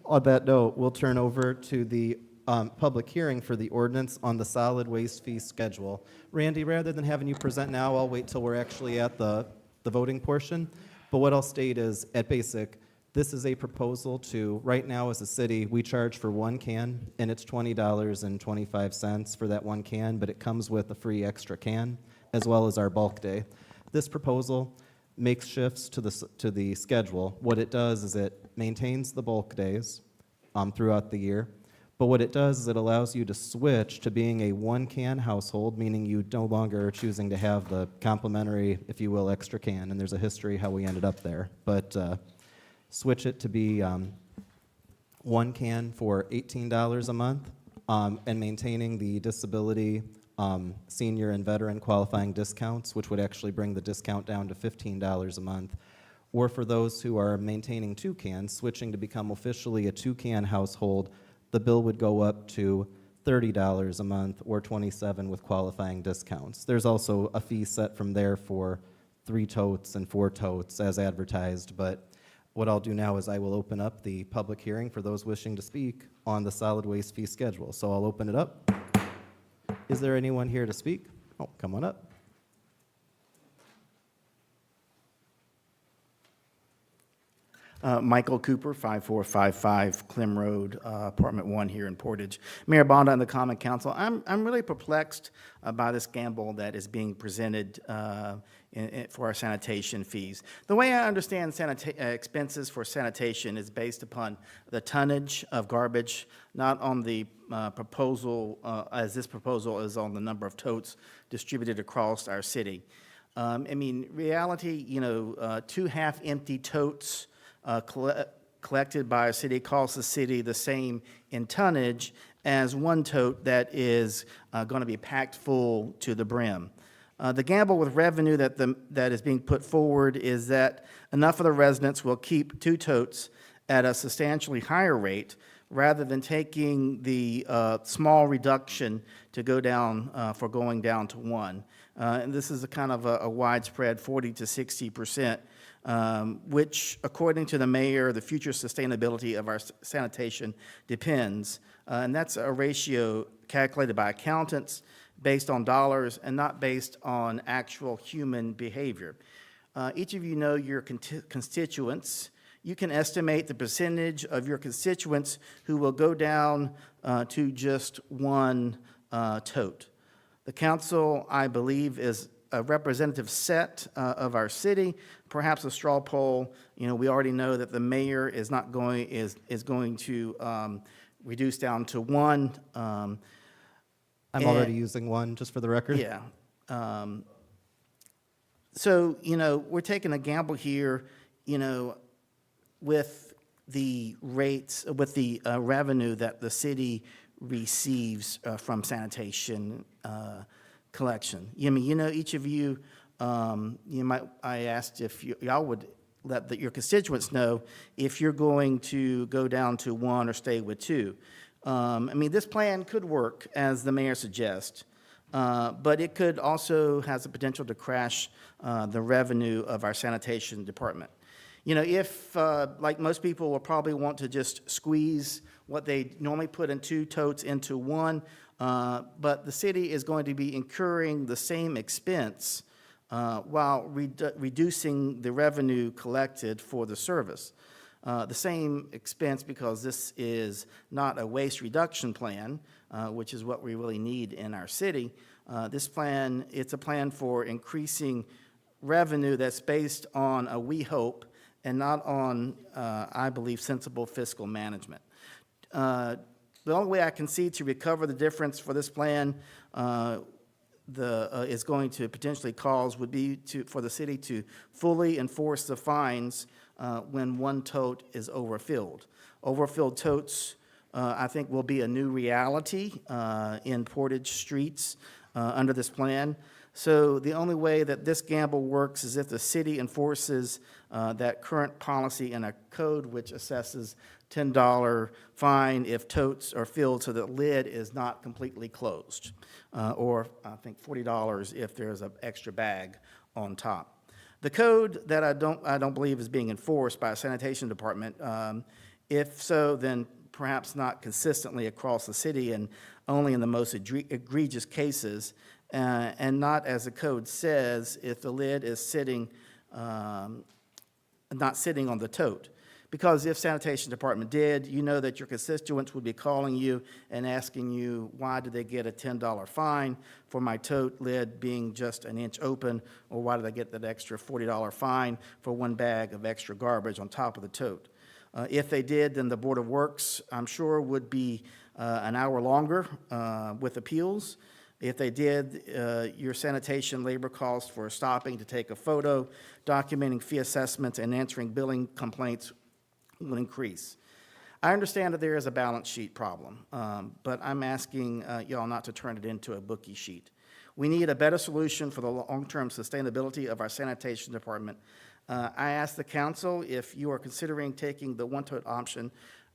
on that note, we'll turn over to the public hearing for the ordinance on the solid waste fee schedule. Randy, rather than having you present now, I'll wait till we're actually at the voting portion. But what I'll state is, at basic, this is a proposal to, right now as a city, we charge for one can, and it's $20.25 for that one can, but it comes with a free extra can, as well as our bulk day. This proposal makes shifts to the schedule. What it does is it maintains the bulk days throughout the year, but what it does is it allows you to switch to being a one-can household, meaning you no longer are choosing to have the complimentary, if you will, extra can, and there's a history how we ended up there. But switch it to be one can for $18 a month, and maintaining the disability, senior and veteran qualifying discounts, which would actually bring the discount down to $15 a month. Or for those who are maintaining two cans, switching to become officially a two-can household, the bill would go up to $30 a month or $27 with qualifying discounts. There's also a fee set from there for 3 totes and 4 totes as advertised, but what I'll do now is I will open up the public hearing for those wishing to speak on the solid waste fee schedule. So I'll open it up. Is there anyone here to speak? Oh, come on up. Michael Cooper, 5455 Clem Road, Apartment 1 here in Portage. Mayor Bonda and the Common Council, I'm really perplexed by this gamble that is being presented for our sanitation fees. The way I understand expenses for sanitation is based upon the tonnage of garbage, not on the proposal, as this proposal is on the number of totes distributed across our city. I mean, reality, 2 half-empty totes collected by a city costs the city the same in tonnage as 1 tote that is going to be packed full to the brim. The gamble with revenue that is being put forward is that enough of the residents will keep 2 totes at a substantially higher rate rather than taking the small reduction to go down for going down to 1. And this is a kind of a widespread 40 to 60% which, according to the mayor, the future sustainability of our sanitation depends. And that's a ratio calculated by accountants based on dollars and not based on actual human behavior. Each of you know your constituents. You can estimate the percentage of your constituents who will go down to just one tote. The council, I believe, is a representative set of our city, perhaps a straw poll. You know, we already know that the mayor is going to reduce down to one. I'm And- already using one, just for the record. Yeah. So, you know, we're taking a gamble here, you know, with the rates, with the revenue that the city receives from sanitation collection. I mean, you know, each of you, I asked if y'all would let your constituents know if you're going to go down to one or stay with two. I mean, this plan could work, as the mayor suggests, but it could also has the potential to crash the revenue of our sanitation department. You know, if, like most people will probably want to just squeeze what they normally put in two totes into one, but the city is going to be incurring the same expense while reducing the revenue collected for the service. The same expense because this is not a waste reduction plan, which is what we really need in our city. This plan, it's a plan for increasing revenue that's based on a we hope and not on, I believe, sensible fiscal management. The only way I can see to recover the difference for this plan is going to potentially cause would be for the city to fully enforce the fines when one tote is overfilled. Overfilled totes, I think, will be a new reality in Portage streets under this plan. So the only way that this gamble works is if the city enforces that current policy in a code which assesses $10 fine if totes are filled so the lid is not completely closed, or I think $40 if there's an extra bag on top. The code that I don't believe is being enforced by a sanitation department. If so, then perhaps not consistently across the city and only in the most egregious cases, and not, as the code says, if the lid is sitting, not sitting on the tote. Because if sanitation department did, you know that your constituents would be calling you and asking you, why did they get a $10 fine for my tote lid being just an inch open, or why did I get that extra $40 fine for one bag of extra garbage on top of the tote? If they did, then the Board of Works, I'm sure, would be an hour longer with appeals. If they did, your sanitation labor costs for stopping to take a photo, documenting fee assessments, and answering billing complaints will increase. I understand that there is a balance sheet problem, but I'm asking y'all not to turn it into a bookie sheet. We need a better solution for the long-term sustainability of our sanitation department. I asked the council if you are considering taking the one-tote option.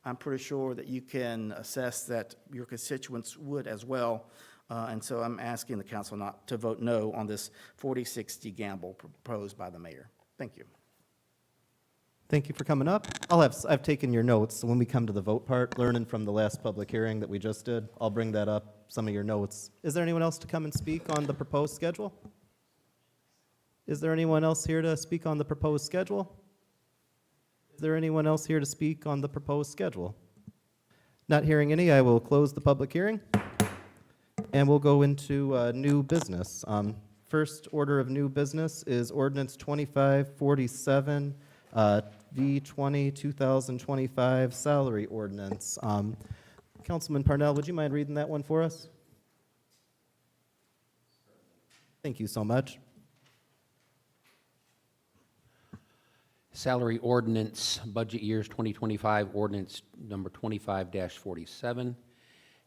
I'm pretty sure that you can assess that your constituents would as well. And so I'm asking the council not to vote no on this 40-60 gamble proposed by the mayor. Thank you. Thank you for coming up. I've taken your notes, so when we come to the vote part, learning from the last public hearing that we just did, I'll bring that up, some of your notes. Is there anyone else to come and speak on the proposed schedule? Is there anyone else here to speak on the proposed schedule? Is there anyone else here to speak on the proposed schedule? Not hearing any, I will close the public hearing, and we'll go into new business. First order of new business is ordinance 2547, V20 2025 salary ordinance. Councilman Parnell, would you mind reading that one for us? Thank you so much. Salary ordinance, budget years 2025, ordinance number 25-47,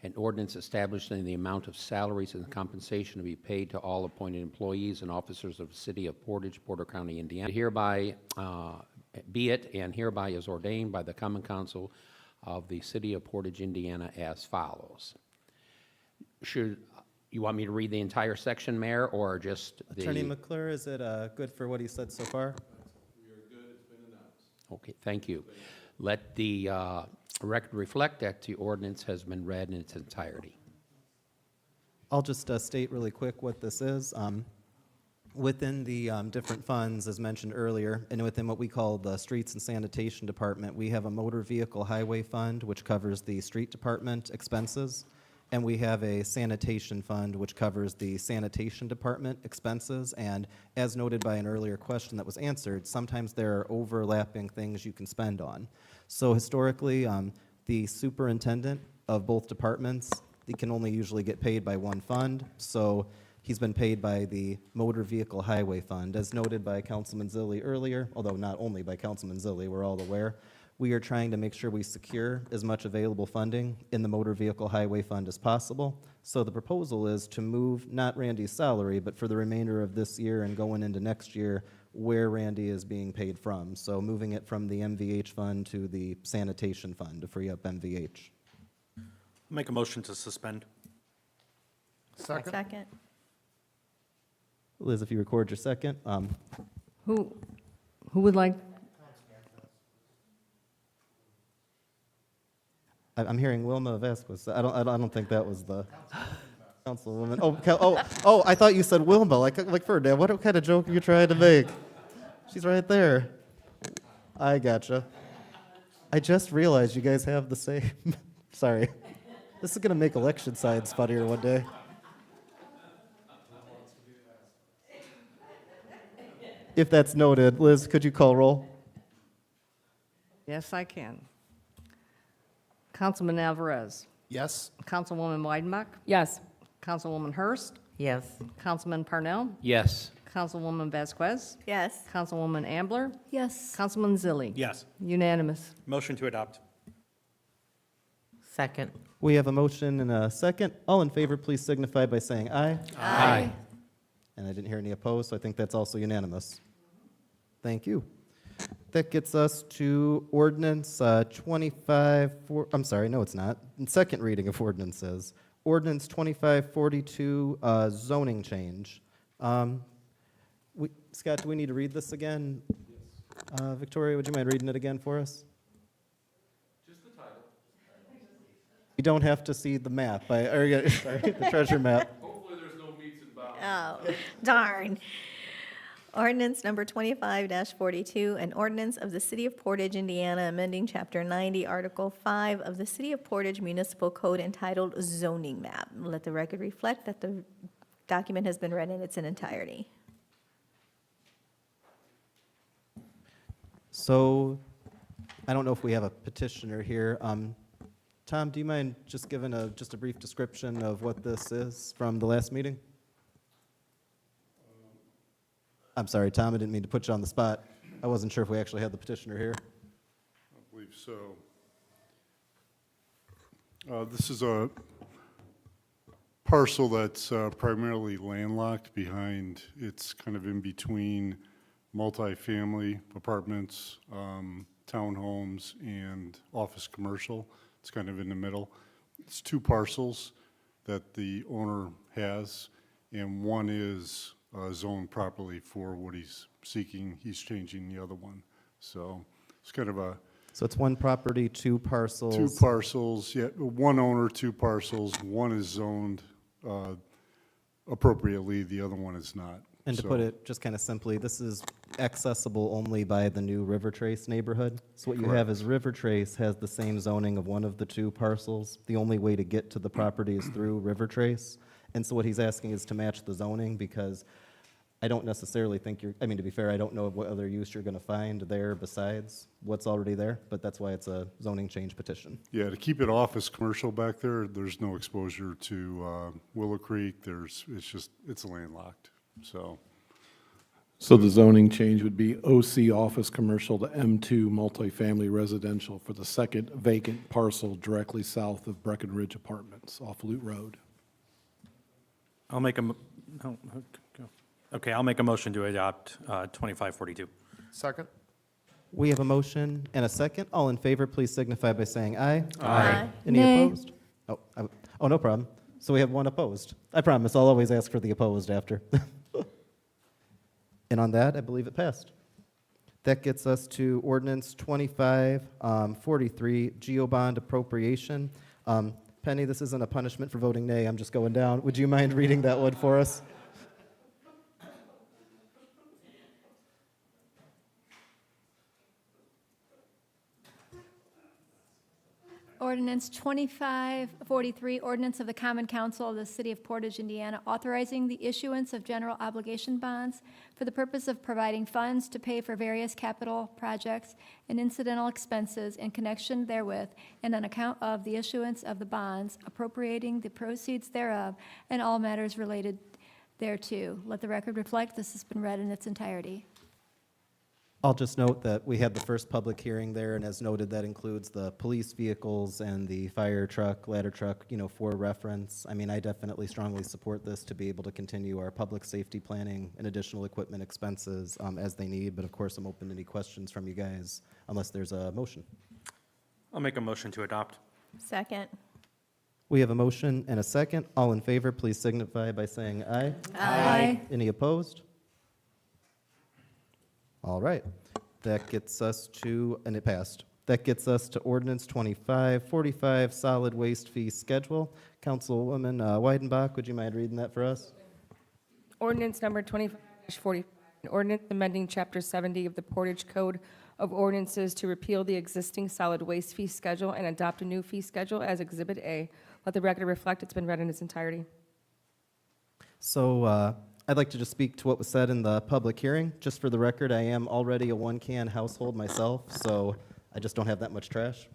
an ordinance establishing the amount of salaries and compensation to be paid to all appointed employees and officers of the city of Portage, Porter County, Indiana. Hereby be it and hereby is ordained by the Common Council of the city of Portage, Indiana as follows. Should you want me to read the entire section, Mayor, or just the? Attorney McClure, is it good for what he said so far? Okay, thank you. Let the record reflect that the ordinance has been read in its entirety. I'll just state really quick what this is. Within the different funds, as mentioned earlier, and within what we call the Streets and Sanitation Department, we have a motor vehicle highway fund, which covers the street department expenses, and we have a sanitation fund, which covers the sanitation department expenses. And as noted by an earlier question that was answered, sometimes there are overlapping things you can spend on. So historically, the superintendent of both departments, he can only usually get paid by one fund, so he's been paid by the Motor Vehicle Highway Fund. As noted by Councilman Zilli earlier, although not only by Councilman Zilli, we're all aware, we are trying to make sure we secure as much available funding in the Motor Vehicle Highway Fund as possible. So the proposal is to move, not Randy's salary, but for the remainder of this year and going into next year, where Randy is being paid from. So moving it from the MVH fund to the sanitation fund to free up MVH. Make a motion to suspend. Second. Liz, if you record your second. Who would like, I'm hearing Wilma Vasquez. I don't think that was the councilwoman. I thought you said Wilma, like Ferdinand. What kind of joke are you trying to make? She's right there. I gotcha. I just realized you guys have the same. Sorry. This is gonna make election signs funnier one day. If that's noted, Liz, could you call roll? yes, I can. Councilman Alvarez, Yes? Councilwoman Weidenbach, Yes. Councilwoman Hurst, Yes. Councilman Parnell, Yes. Councilwoman Vasquez, Yes. Councilwoman Ambler, Yes. Councilman Zilli. Yes. Unanimous. Motion to adopt. Second. We have a motion and a second. All in favor, please signify by saying aye. Aye. And I didn't hear any opposed, so I think that's also unanimous. Thank you. That gets us to ordinance 25, I'm sorry, no, it's not. Second reading of ordinances. Ordinance 2542, zoning change. Scott, do we need to read this again? Victoria, would you mind reading it again for us? Just the title. You don't have to see the map, sorry, the treasure map. Oh, darn. Ordinance number 25-42, an ordinance of the City of Portage, Indiana, amending Chapter 90, Article 5 of the City of Portage Municipal Code entitled Zoning Map. Let the record reflect that the document has been read in its entirety. So, I don't know if we have a petitioner here. Tom, do you mind just giving just a brief description of what this is from the last meeting? I'm sorry, Tom, I didn't mean to put you on the spot. I wasn't sure if we actually had the petitioner here. I believe so. This is a parcel that's primarily landlocked behind, it's kind of in between multifamily apartments, townhomes, and office commercial. It's kind of in the middle. It's two parcels that the owner has, and one is zoned properly for what he's seeking. He's changing the other one. So it's kind of a So it's one property, two parcels. two parcels, yeah, one owner, two parcels. One is zoned appropriately, the other one is not. And to So- put it just kind of simply, this is accessible only by the new River Trace neighborhood. So what you have is River Trace has the same zoning of one of the two parcels. The only way to get to the property is through River Trace. And so what he's asking is to match the zoning, because I don't necessarily think to be fair, I don't know what other use you're going to find there besides what's already there, but that's why it's a zoning change petition. Yeah, to keep it office commercial back there, there's no exposure to Willow Creek. It's landlocked, so. So the zoning change would be OC office commercial to M2 multifamily residential for the second vacant parcel directly south of Breckenridge Apartments off Loot Road. I'll make a motion to adopt 2542. Second? We have a motion and a second. All in favor, please signify by saying aye. Aye. Any Nay. opposed? Oh, no problem. So we have one opposed. I promise, I'll always ask for the opposed after. And on that, I believe it passed. That gets us to ordinance 2543, GeoBond appropriation. Penny, this isn't a punishment for voting nay, I'm just going down. Would you mind reading that one for us? Ordinance 2543, ordinance of the Common Council of the City of Portage, Indiana, authorizing the issuance of general obligation bonds for the purpose of providing funds to pay for various capital projects and incidental expenses in connection therewith, and on account of the issuance of the bonds, appropriating the proceeds thereof, and all matters related thereto. Let the record reflect this has been read in its entirety. I'll just note that we had the first public hearing there, and as noted, that includes the police vehicles and the fire truck, ladder truck, for reference. I mean, I definitely strongly support this to be able to continue our public safety planning and additional equipment expenses as they need, but of course, I'm open to any questions from you guys, unless there's a motion. I'll make a motion to adopt. Second. We have a motion and a second. All in favor, please signify by saying aye. Aye. Any opposed? All right, that gets us to, and it passed. That gets us to ordinance 2545, solid waste fee schedule. Councilwoman Weidenbach, would you mind reading that for us? Ordinance number 25-40, an ordinance amending Chapter 70 of the Portage Code of Ordinances to repeal the existing solid waste fee schedule and adopt a new fee schedule as Exhibit A. Let the record reflect it's been read in its entirety. So I'd like to just speak to what was said in the public hearing. Just for the record, I am already a one-can household myself, so I just don't have that much trash.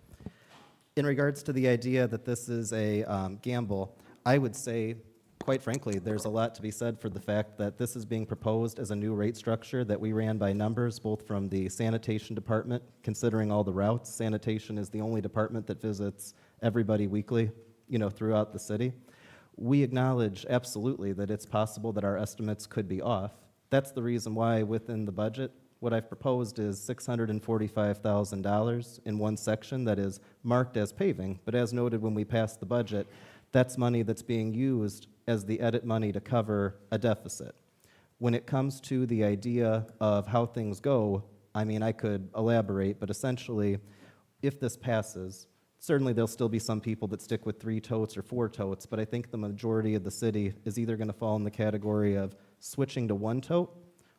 In regards to the idea that this is a gamble, I would say, quite frankly, there's a lot to be said for the fact that this is being proposed as a new rate structure that we ran by numbers, both from the sanitation department, considering all the routes. Sanitation is the only department that visits everybody weekly, throughout the city. We acknowledge absolutely that it's possible that our estimates could be off. That's the reason why within the budget, what I've proposed is $645,000 in one section that is marked as paving, but as noted when we passed the budget, that's money that's being used as the edit money to cover a deficit. When it comes to the idea of how things go, I mean, I could elaborate, but essentially, if this passes, certainly there'll still be some people that stick with 3 totes or 4 totes, but I think the majority of the city is either going to fall in the category of switching to 1 tote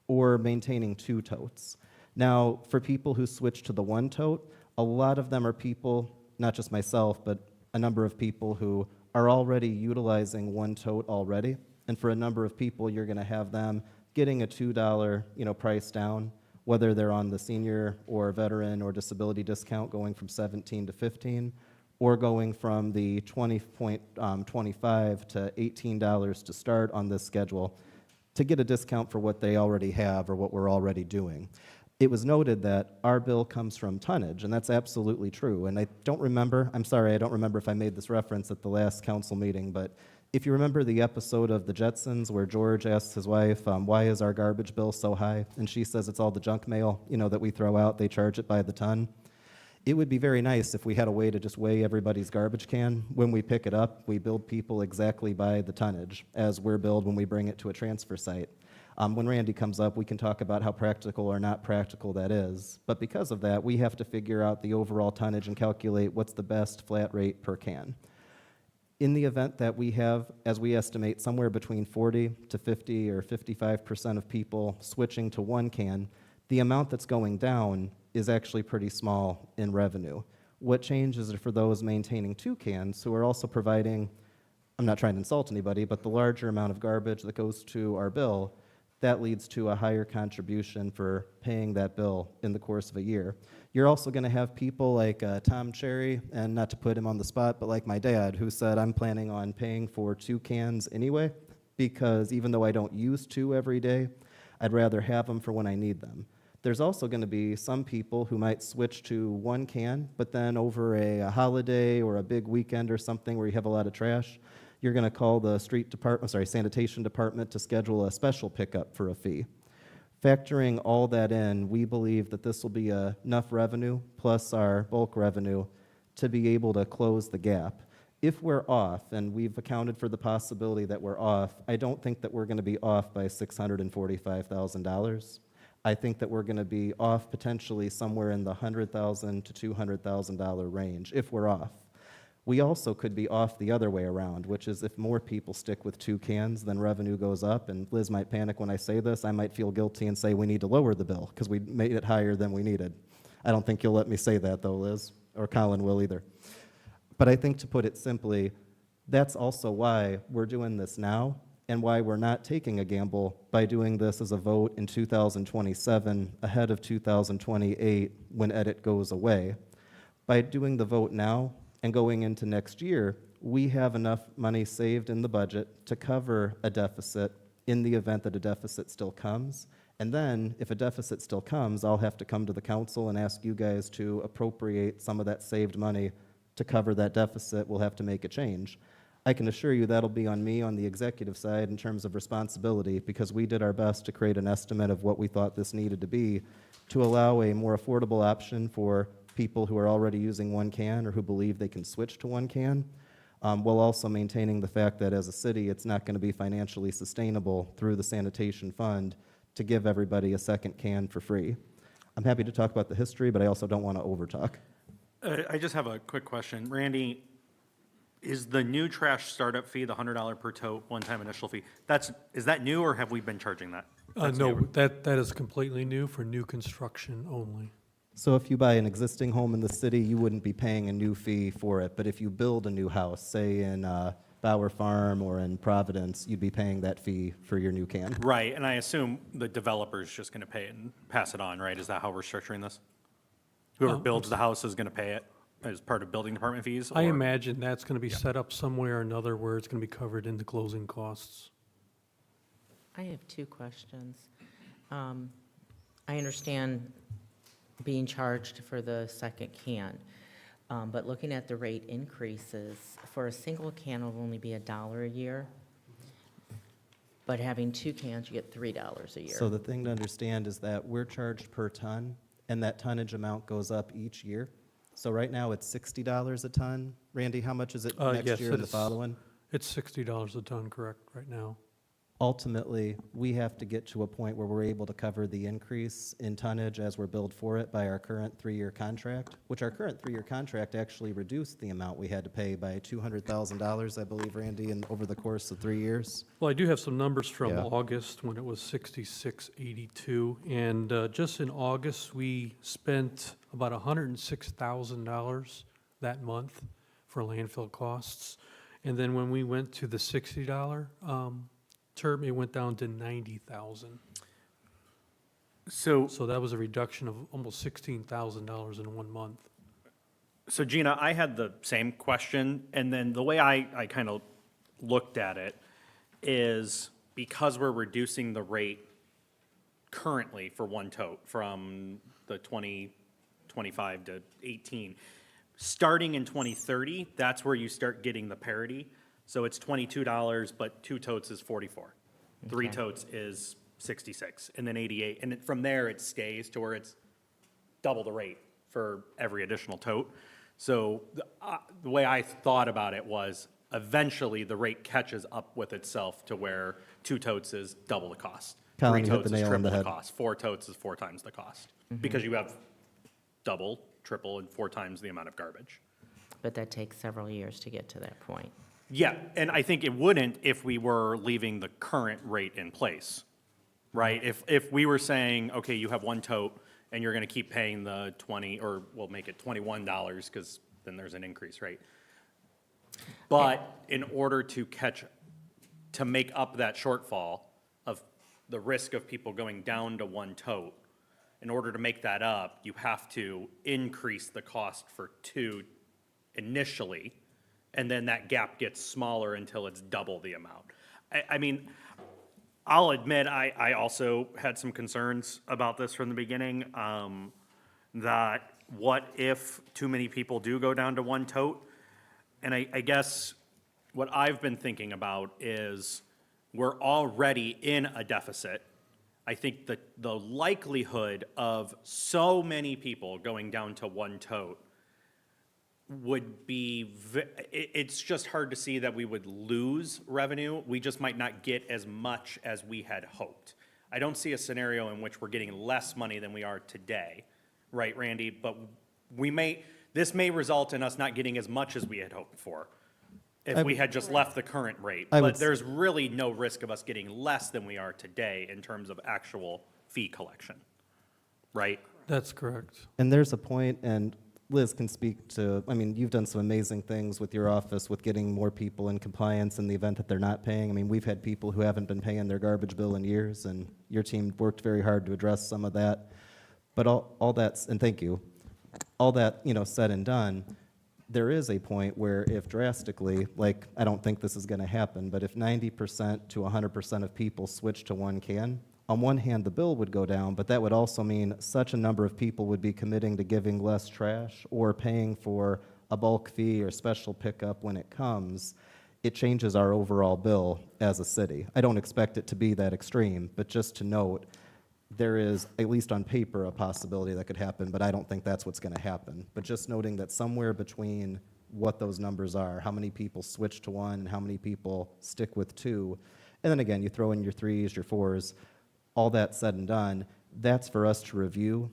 or maintaining 2 totes. Now, for people who switch to the 1 tote, a lot of them are people, not just myself, but a number of people who are already utilizing 1 tote already. And for a number of people, you're going to have them getting a $2, price down, whether they're on the senior or veteran or disability discount going from 17 to 15, or going from the 20.25 to $18 to start on this schedule to get a discount for what they already have or what we're already doing. It was noted that our bill comes from tonnage, and that's absolutely true. And I don't remember if I made this reference at the last council meeting, but if you remember the episode of The Jetsons where George asks his wife, why is our garbage bill so high? And she says it's all the junk mail, that we throw out. They charge it by the ton. It would be very nice if we had a way to just weigh everybody's garbage can. When we pick it up, we bill people exactly by the tonnage, as we're billed when we bring it to a transfer site. When Randy comes up, we can talk about how practical or not practical that is. But because of that, we have to figure out the overall tonnage and calculate what's the best flat rate per can. In the event that we have, as we estimate, somewhere between 40 to 50 or 55% of people switching to 1 can, the amount that's going down is actually pretty small in revenue. What changes are for those maintaining 2 cans who are also providing, I'm not trying to insult anybody, but the larger amount of garbage that goes to our bill, that leads to a higher contribution for paying that bill in the course of a year. You're also going to have people like Tom Cherry, and not to put him on the spot, but like my dad, who said, I'm planning on paying for 2 cans anyway, because even though I don't use 2 every day, I'd rather have them for when I need them. There's also going to be some people who might switch to 1 can, but then over a holiday or a big weekend or something where you have a lot of trash, you're going to call the sanitation department to schedule a special pickup for a fee. Factoring all that in, we believe that this will be enough revenue plus our bulk revenue to be able to close the gap. If we're off, and we've accounted for the possibility that we're off, I don't think that we're going to be off by $645,000. I think that we're going to be off potentially somewhere in the $100,000 to $200,000 range, if we're off. We also could be off the other way around, which is if more people stick with 2 cans, then revenue goes up, and Liz might panic when I say this. I might feel guilty and say we need to lower the bill because we made it higher than we needed. I don't think you'll let me say that, though, Liz, or Colin will either. But I think, to put it simply, that's also why we're doing this now, and why we're not taking a gamble by doing this as a vote in 2027 ahead of 2028 when edit goes away. By doing the vote now and going into next year, we have enough money saved in the budget to cover a deficit in the event that a deficit still comes. And then, if a deficit still comes, I'll have to come to the council and ask you guys to appropriate some of that saved money to cover that deficit. We'll have to make a change. I can assure you that'll be on me on the executive side in terms of responsibility, because we did our best to create an estimate of what we thought this needed to be to allow a more affordable option for people who are already using 1 can or who believe they can switch to 1 can, while also maintaining the fact that as a city, it's not going to be financially sustainable through the sanitation fund to give everybody a second can for free. I'm happy to talk about the history, but I also don't want to overtalk. I just have a quick question. Randy, is the new trash startup fee, the $100 per tote, one-time initial fee, is that new, or have we been charging that? That's No, new. that is completely new for new construction only. So if you buy an existing home in the city, you wouldn't be paying a new fee for it. But if you build a new house, say in Bower Farm or in Providence, you'd be paying that fee for your new can. Right, and I assume the developer's just going to pay it and pass it on, right? Is that how we're structuring this? Whoever builds the house is going to pay it as part of building department fees? I or- imagine that's going to be set up somewhere or another where it's going to be covered in the closing costs. I have 2 questions. I understand being charged for the second can, but looking at the rate increases, for a single can, it'll only be $1 a year, but having 2 cans, you get $3 a year. So the thing to understand is that we're charged per ton, and that tonnage amount goes up each year. So right now, it's $60 a ton. Randy, how much is it Yes, next year and the it's- following? It's $60 a ton, correct, right now. Ultimately, we have to get to a point where we're able to cover the increase in tonnage as we're billed for it by our current 3-year contract, which our current 3-year contract actually reduced the amount we had to pay by $200,000, I believe, Randy, over the course of 3 years. Well, I do have some numbers from Yeah. August when it was 6682, and just in August, we spent about $106,000 that month for landfill costs. And then when we went to the $60 term, it went down to $90,000. So, So that was a reduction of almost $16,000 in 1 month. so Gina, I had the same question, and then the way I kind of looked at it is because we're reducing the rate currently for 1 tote from the 2025 to 18, starting in 2030, that's where you start getting the parity. So it's $22, but 2 totes is 44. 3 Okay. totes is 66, and then 88. And then from there, it stays to where it's double the rate for every additional tote. So the way I thought about it was eventually the rate catches up with itself to where 2 totes is double the cost. Colin, 3 you hit totes the is nail on triple the the head. cost. 4 totes is 4 times the cost. Because you have double, triple, and 4 times the amount of garbage. But that takes several years to get to that point. Yeah, and I think it wouldn't if we were leaving the current rate in place, right? If we were saying, okay, you have 1 tote, and you're gonna keep paying the 20, or we'll make it $21, because then there's an increase, right? But in order to make up that shortfall of the risk of people going down to 1 tote, in order to make that up, you have to increase the cost for 2 initially, and then that gap gets smaller until it's double the amount. I mean, I'll admit, I also had some concerns about this from the beginning, that what if too many people do go down to 1 tote? And I guess what I've been thinking about is we're already in a deficit. I think that the likelihood of so many people going down to 1 tote would be, it's just hard to see that we would lose revenue. We just might not get as much as we had hoped. I don't see a scenario in which we're getting less money than we are today, right, Randy? But this may result in us not getting as much as we had hoped for if we had just left the current rate. But there's really no risk of us getting less than we are today in terms of actual fee collection, right? That's correct. And there's a point, and Liz can speak to, I mean, you've done some amazing things with your office with getting more people in compliance in the event that they're not paying. I mean, we've had people who haven't been paying their garbage bill in years, and your team worked very hard to address some of that. But all that's, and thank you, all that, said and done, there is a point where if drastically, like, I don't think this is going to happen, but if 90% to 100% of people switch to one can, on one hand, the bill would go down, but that would also mean such a number of people would be committing to giving less trash or paying for a bulk fee or special pickup when it comes. It changes our overall bill as a city. I don't expect it to be that extreme, but just to note, there is, at least on paper, a possibility that could happen, but I don't think that's what's going to happen. But just noting that somewhere between what those numbers are, how many people switch to one, and how many people stick with two, and then again, you throw in your 3s, your 4s, all that said and done, that's for us to review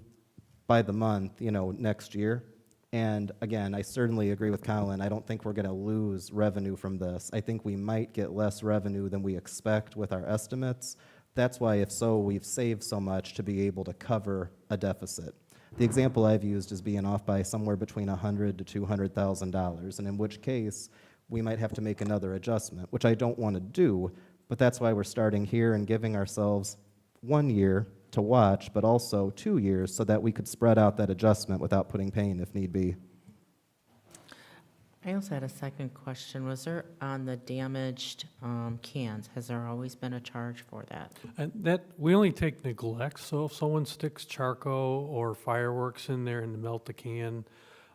by the month, next year. And again, I certainly agree with Colin. I don't think we're going to lose revenue from this. I think we might get less revenue than we expect with our estimates. That's why, if so, we've saved so much to be able to cover a deficit. The example I've used is being off by somewhere between $100,000 to $200,000, and in which case we might have to make another adjustment, which I don't want to do, but that's why we're starting here and giving ourselves 1 year to watch, but also 2 years so that we could spread out that adjustment without putting pain if need be. I also had a second question. Was there, on the damaged cans, has there always been a charge for that? And that, we only take neglect, so if someone sticks charcoal or fireworks in there and melt the can,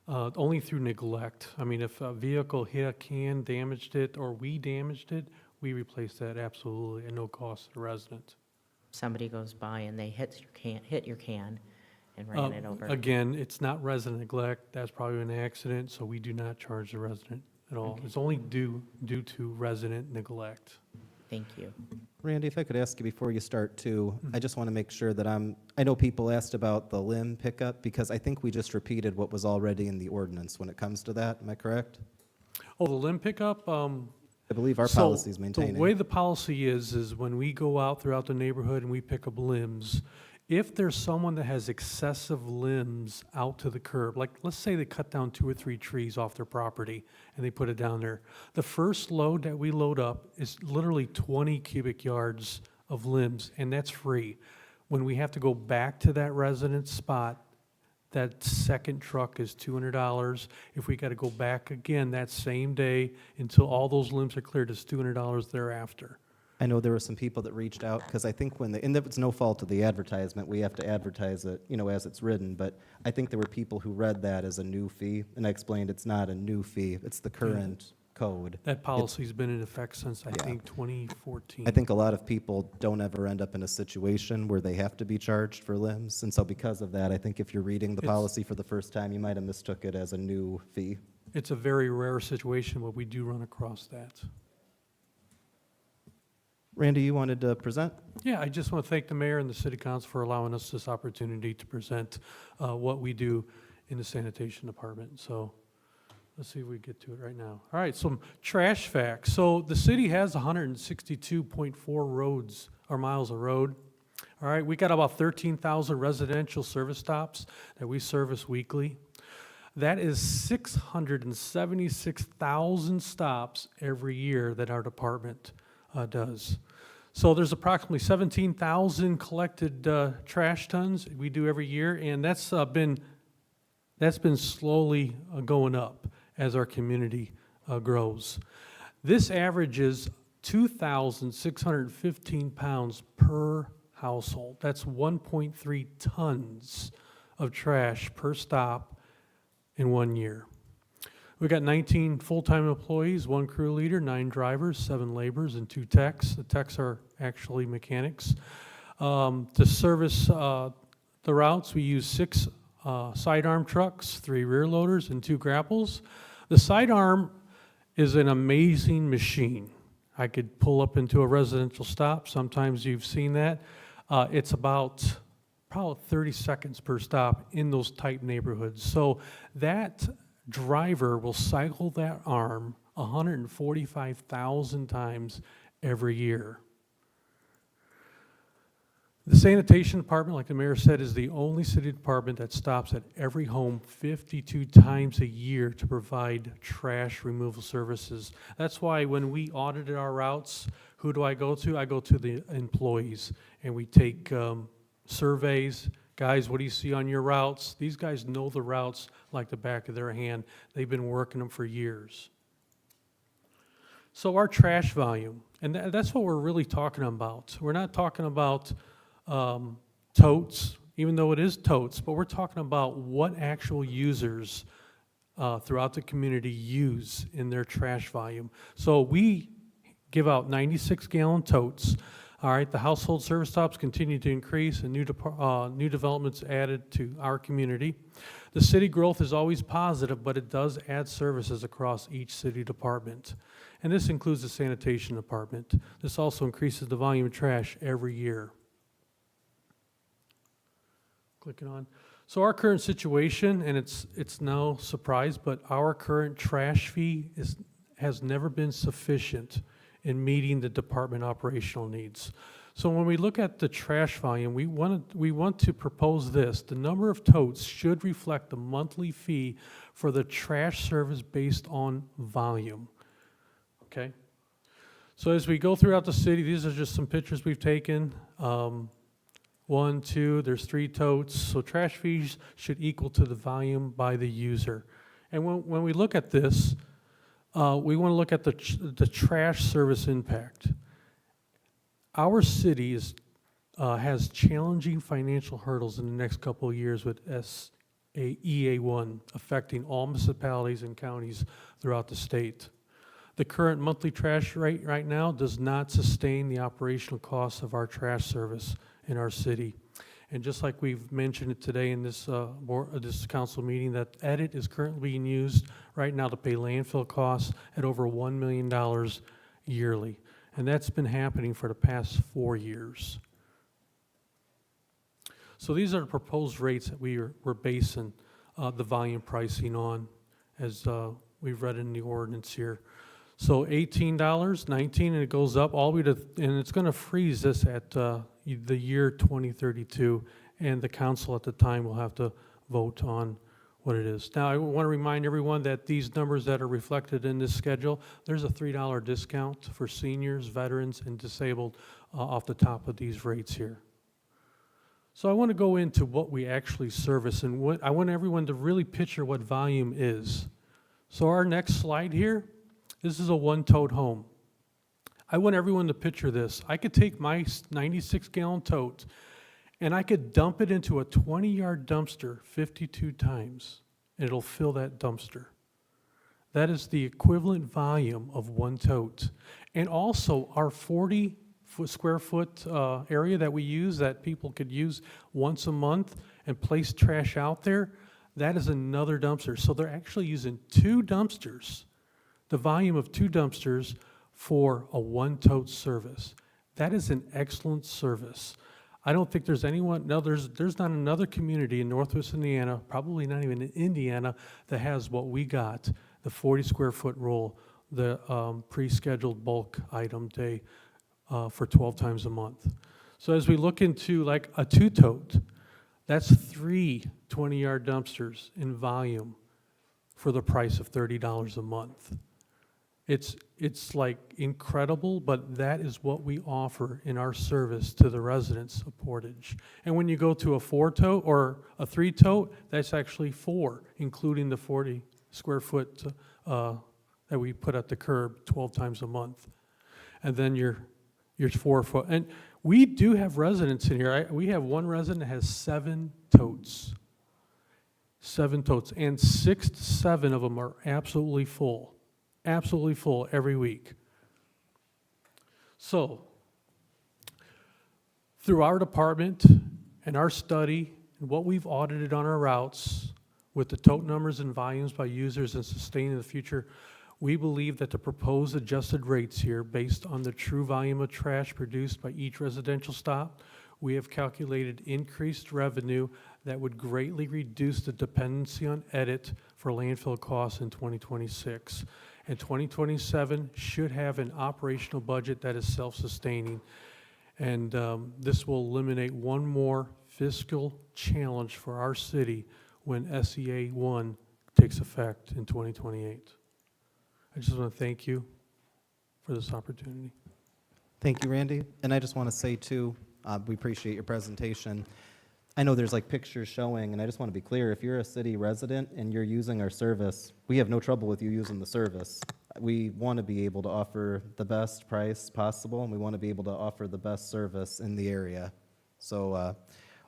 only through neglect. I mean, if a vehicle hit a can, damaged it, or we damaged it, we replace that absolutely at no cost to the resident. Somebody goes by and they hit your can and ran it over. Again, it's not resident neglect, that's probably an accident, so we do not charge the resident at all. Okay. It's only due to resident neglect. Thank you. Randy, if I could ask you before you start too, I just want to make sure that I know people asked about the limb pickup because I think we just repeated what was already in the ordinance when it comes to that. Am I correct? Oh, the limb pickup, I believe our policy is maintaining. The way the policy is when we go out throughout the neighborhood and we pick up limbs, if there's someone that has excessive limbs out to the curb, like let's say they cut down 2 or 3 trees off their property and they put it down there, the first load that we load up is literally 20 cubic yards of limbs, and that's free. When we have to go back to that residence spot, that second truck is $200. If we got to go back again that same day until all those limbs are cleared, it's $200 thereafter. I know there were some people that reached out because I think and it's no fault of the advertisement, we have to advertise it, as it's written, but I think there were people who read that as a new fee, and I explained it's not a new fee, it's the current code. That policy's been in effect since, I Yeah. think, 2014. I think a lot of people don't ever end up in a situation where they have to be charged for limbs, and so because of that, I think if you're reading the policy for the first time, you might have mistook it as a new fee. It's a very rare situation, but we do run across that. Randy, you wanted to present? Yeah, I just want to thank the mayor and the city council for allowing us this opportunity to present what we do in the sanitation department. So let's see if we get to it right now. All right, some trash facts. So the city has 162.4 roads or miles of road. All right, we got about 13,000 residential service stops that we service weekly. That is 676,000 stops every year that our department does. So there's approximately 17,000 collected trash tons we do every year, and that's been slowly going up as our community grows. This averages 2,615 pounds per household. That's 1.3 tons of trash per stop in 1 year. We got 19 full-time employees, 1 crew leader, 9 drivers, 7 laborers, and 2 techs. The techs are actually mechanics. To service the routes, we use 6 sidearm trucks, 3 rear loaders, and 2 grapples. The sidearm is an amazing machine. I could pull up into a residential stop. Sometimes you've seen that. it's about probably 30 seconds per stop in those tight neighborhoods. So that driver will cycle that arm 145,000 times every year. The sanitation department, like the mayor said, is the only city department that stops at every home 52 times a year to provide trash removal services. That's why when we audited our routes, who do I go to? I go to the employees, and we take surveys. Guys, what do you see on your routes? These guys know the routes like the back of their hand. They've been working them for years. So our trash volume, and that's what we're really talking about. We're not talking about totes, even though it is totes, but we're talking about what actual users throughout the community use in their trash volume. So we give out 96-gallon totes. All right, the household service stops continue to increase and new developments added to our community. The city growth is always positive, but it does add services across each city department. And this includes the sanitation department. This also increases the volume of trash every year. Clicking on. So our current situation, and it's no surprise, but our current trash fee has never been sufficient in meeting the department operational needs. So when we look at the trash volume, we want to propose this. The number of totes should reflect the monthly fee for the trash service based on volume. Okay? So as we go throughout the city, these are just some pictures we've taken. 1, 2, there's 3 totes. So trash fees should equal to the volume by the user. And when we look at this, we want to look at the trash service impact. Our city has challenging financial hurdles in the next couple of years with EA1 affecting all municipalities and counties throughout the state. The current monthly trash rate right now does not sustain the operational costs of our trash service in our city. And just like we've mentioned it today in this council meeting, that edit is currently being used right now to pay landfill costs at over $1 million yearly. And that's been happening for the past 4 years. So these are the proposed rates that we're basing the volume pricing on, as we've read in the ordinance here. So $18, $19, and it goes up all the way to, and it's going to freeze this at the year 2032, and the council at the time will have to vote on what it is. Now, I want to remind everyone that these numbers that are reflected in this schedule, there's a $3 discount for seniors, veterans, and disabled off the top of these rates here. So I want to go into what we actually service, and I want everyone to really picture what volume is. So our next slide here, this is a one-tote home. I want everyone to picture this. I could take my 96-gallon tote and I could dump it into a 20-yard dumpster 52 times, and it'll fill that dumpster. That is the equivalent volume of one tote. And also our 40 square foot area that we use, that people could use once a month and place trash out there, that is another dumpster. So they're actually using 2 dumpsters, the volume of 2 dumpsters for a one-tote service. That is an excellent service. I don't think there's anyone, no, there's not another community in Northwest Indiana, probably not even in Indiana, that has what we got, the 40 square foot roll, the pre-scheduled bulk item day for 12 times a month. So as we look into like a 2-tote, that's 3 20-yard dumpsters in volume for the price of $30 a month. It's like incredible, but that is what we offer in our service to the residents of Portage. And when you go to a 4-tote or a 3-tote, that's actually 4, including the 40 square foot that we put at the curb 12 times a month. And then your 4 foot. And we do have residents in here. We have one resident that has 7 totes. 7 totes, and 6 to 7 of them are absolutely full. Absolutely full every week. So, through our department and our study and what we've audited on our routes with the tote numbers and volumes by users and sustaining the future, we believe that the proposed adjusted rates here, based on the true volume of trash produced by each residential stop, we have calculated increased revenue that would greatly reduce the dependency on edit for landfill costs in 2026. And 2027 should have an operational budget that is self-sustaining. And this will eliminate one more fiscal challenge for our city when SEA 1 takes effect in 2028. I just want to thank you for this opportunity. Thank you, Randy. And I just want to say, too, we appreciate your presentation. I know there's like pictures showing, and I just want to be clear, if you're a city resident and you're using our service, we have no trouble with you using the service. We want to be able to offer the best price possible, and we want to be able to offer the best service in the area. So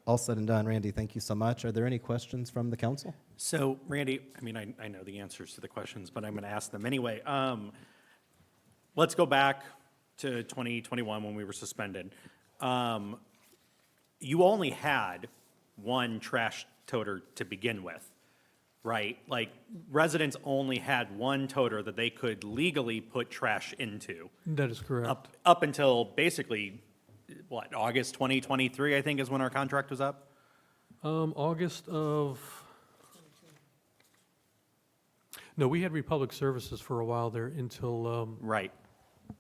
all said and done, Randy, thank you so much. Are there any questions from the council? So, Randy, I mean, I know the answers to the questions, but I'm going to ask them anyway. Let's go back to 2021 when we were suspended. You only had one trash toter to begin with, right? Like, residents only had one toter that they could legally put trash into. That is correct. Up until basically, what, August 2023, I think, is when our contract was up? August of, no, we had Republic Services for a while there until, Right.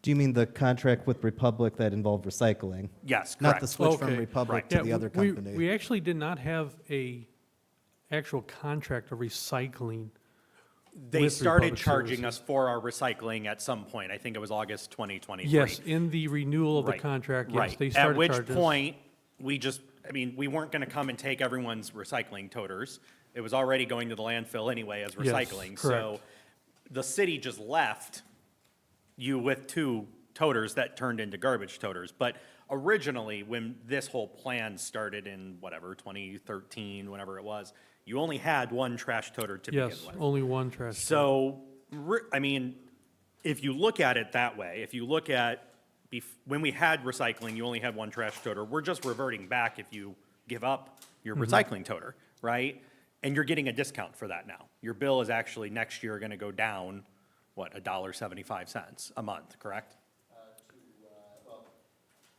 Do you mean the contract with Republic that involved recycling? Yes, Not correct. the switch from Okay. Republic Right. to the other company? We actually did not have a actual contract of recycling. They with started Republic charging Services. us for our recycling at some point. I think it was August 2023. Yes, in the renewal of the Right, contract, yes, right. they started At which charging us. point, we just, I mean, we weren't going to come and take everyone's recycling toters. It was already going to the landfill anyway as Yes, recycling. So correct. the city just left you with two toters that turned into garbage toters. But originally, when this whole plan started in whatever, 2013, whenever it was, you only had one trash toter to begin Yes, with. only one trash. So, I mean, if you look at it that way, if you look at, when we had recycling, you only had one trash toter. We're just reverting back if you give up your recycling toter, right? And you're getting a discount for that now. Your bill is actually next year going to go down, what, $1.75 a month, correct?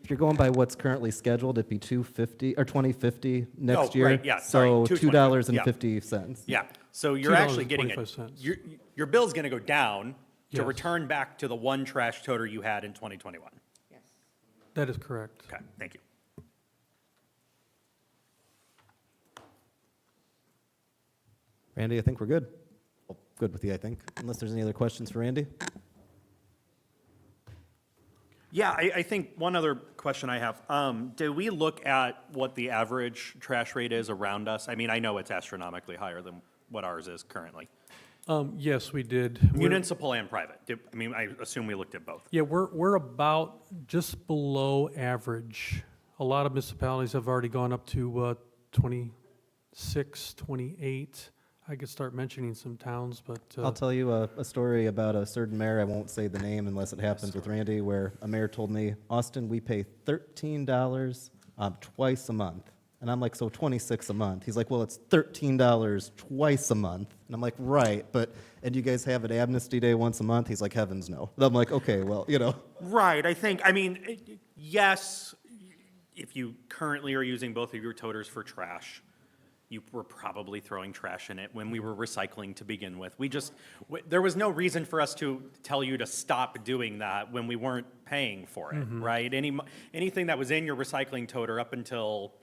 If you're going by what's currently scheduled, it'd be $2.50 or $20.50 next Oh, year. right, yeah, sorry, So $2.25, $2.50. Yeah, so you're actually getting it. $2.25. Your bill's going to go down to Yes. return back to the one trash toter you had in 2021. That is correct. Okay, thank you. Randy, I think we're good. Well, good with you, I think, unless there's any other questions for Randy. Yeah, I think one other question I have, do we look at what the average trash rate is around us? I mean, I know it's astronomically higher than what ours is currently. Yes, we did. Municipal and private. I mean, I assume we looked at both. Yeah, we're about just below average. A lot of municipalities have already gone up to 26, 28. I could start mentioning some towns, but I'll tell you a story about a certain mayor. I won't say the name unless it happens with Randy, where a mayor told me, Austin, we pay $13 twice a month. And I'm like, so 26 a month. He's like, well, it's $13 twice a month. And I'm like, right, and you guys have an amnesty day once a month? He's like, heavens no. And I'm like, okay, well, you know. Right, I mean, yes, if you currently are using both of your toters for trash, you were probably throwing trash in it when we were recycling to begin with. There was no reason for us to tell you to stop doing that when we weren't paying for it, right? Anything that was in your recycling toter up until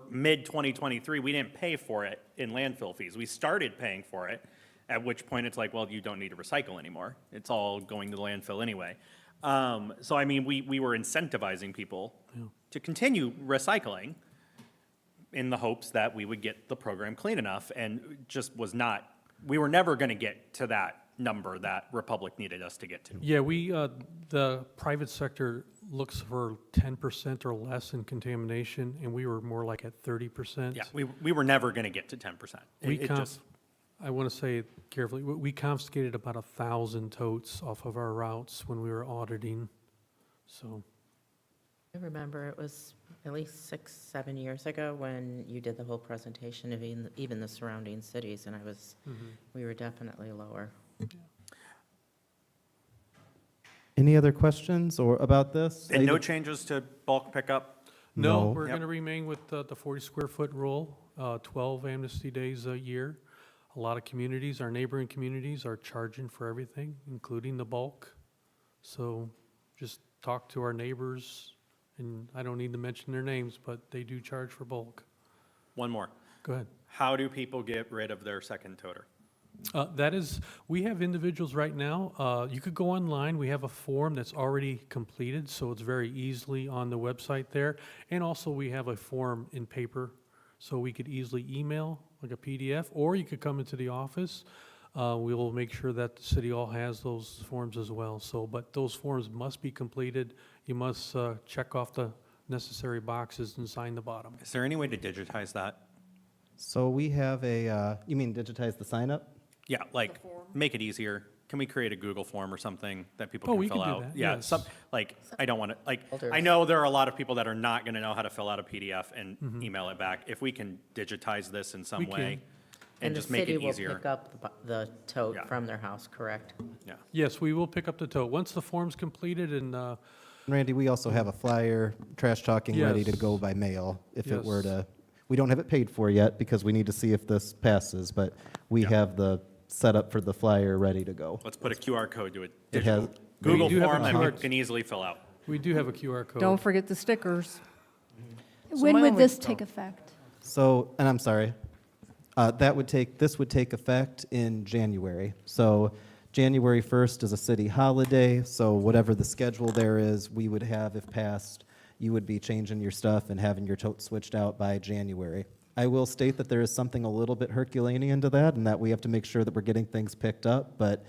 mid-2023, we didn't pay for it in landfill fees. We started paying for it, at which point it's like, well, you don't need to recycle anymore. It's all going to the landfill anyway. So, I mean, we were incentivizing people to continue recycling in the hopes that we would get the program clean enough, and just was not, we were never going to get to that number that Republic needed us to get to. yeah, the private sector looks for 10% or less in contamination, and we were more like at 30%. Yeah, we were never going to get to 10%. I want to say carefully, we confiscated about 1,000 totes off of our routes when we were auditing, so. I remember it was at least 6, 7 years ago when you did the whole presentation of even the surrounding cities, and we were definitely lower. Any other questions or about this? And no changes to bulk pickup? No, No. we're Yep. going to remain with the 40 square foot rule, 12 amnesty days a year. A lot of communities, our neighboring communities are charging for everything, including the bulk. So just talk to our neighbors, and I don't need to mention their names, but they do charge for bulk. One more. Go ahead. How do people get rid of their second toter? That is, we have individuals right now, you could go online, we have a form that's already completed, so it's very easily on the website there. And also, we have a form in paper, so we could easily email, like a PDF, or you could come into the office. We will make sure that the city hall has those forms as well. So, but those forms must be completed. You must check off the necessary boxes and sign the bottom. Is there any way to digitize that? So we have you mean digitize the sign up? Yeah, like, make it easier. Can we create a Google form or something that people Oh, can we fill can do out? that, Yeah, yes. I don't want to, Folders. I know there are a lot of people that are not going to know how to fill out a PDF and email it back. If we can digitize this in some We can. way and the just make city it will easier. pick up the tote Yeah. from their house, correct? Yeah. Yes, we will pick up the tote. Once the form's completed and, Randy, we also have a flyer, trash talking, ready to Yes. go by mail if it were Yes. to. We don't have it paid for yet because we need to see if this passes, but we have the setup for the flyer ready to go. Let's put a QR code to a It has- digital Google We do have a form that QR people can easily fill out. we do have a QR code. Don't forget the stickers. When my would only- this take effect? So, and I'm sorry, this would take effect in January. So January 1st is a city holiday, so whatever the schedule there is, we would have, if passed, you would be changing your stuff and having your tote switched out by January. I will state that there is something a little bit Herculean to that, and that we have to make sure that we're getting things picked up, but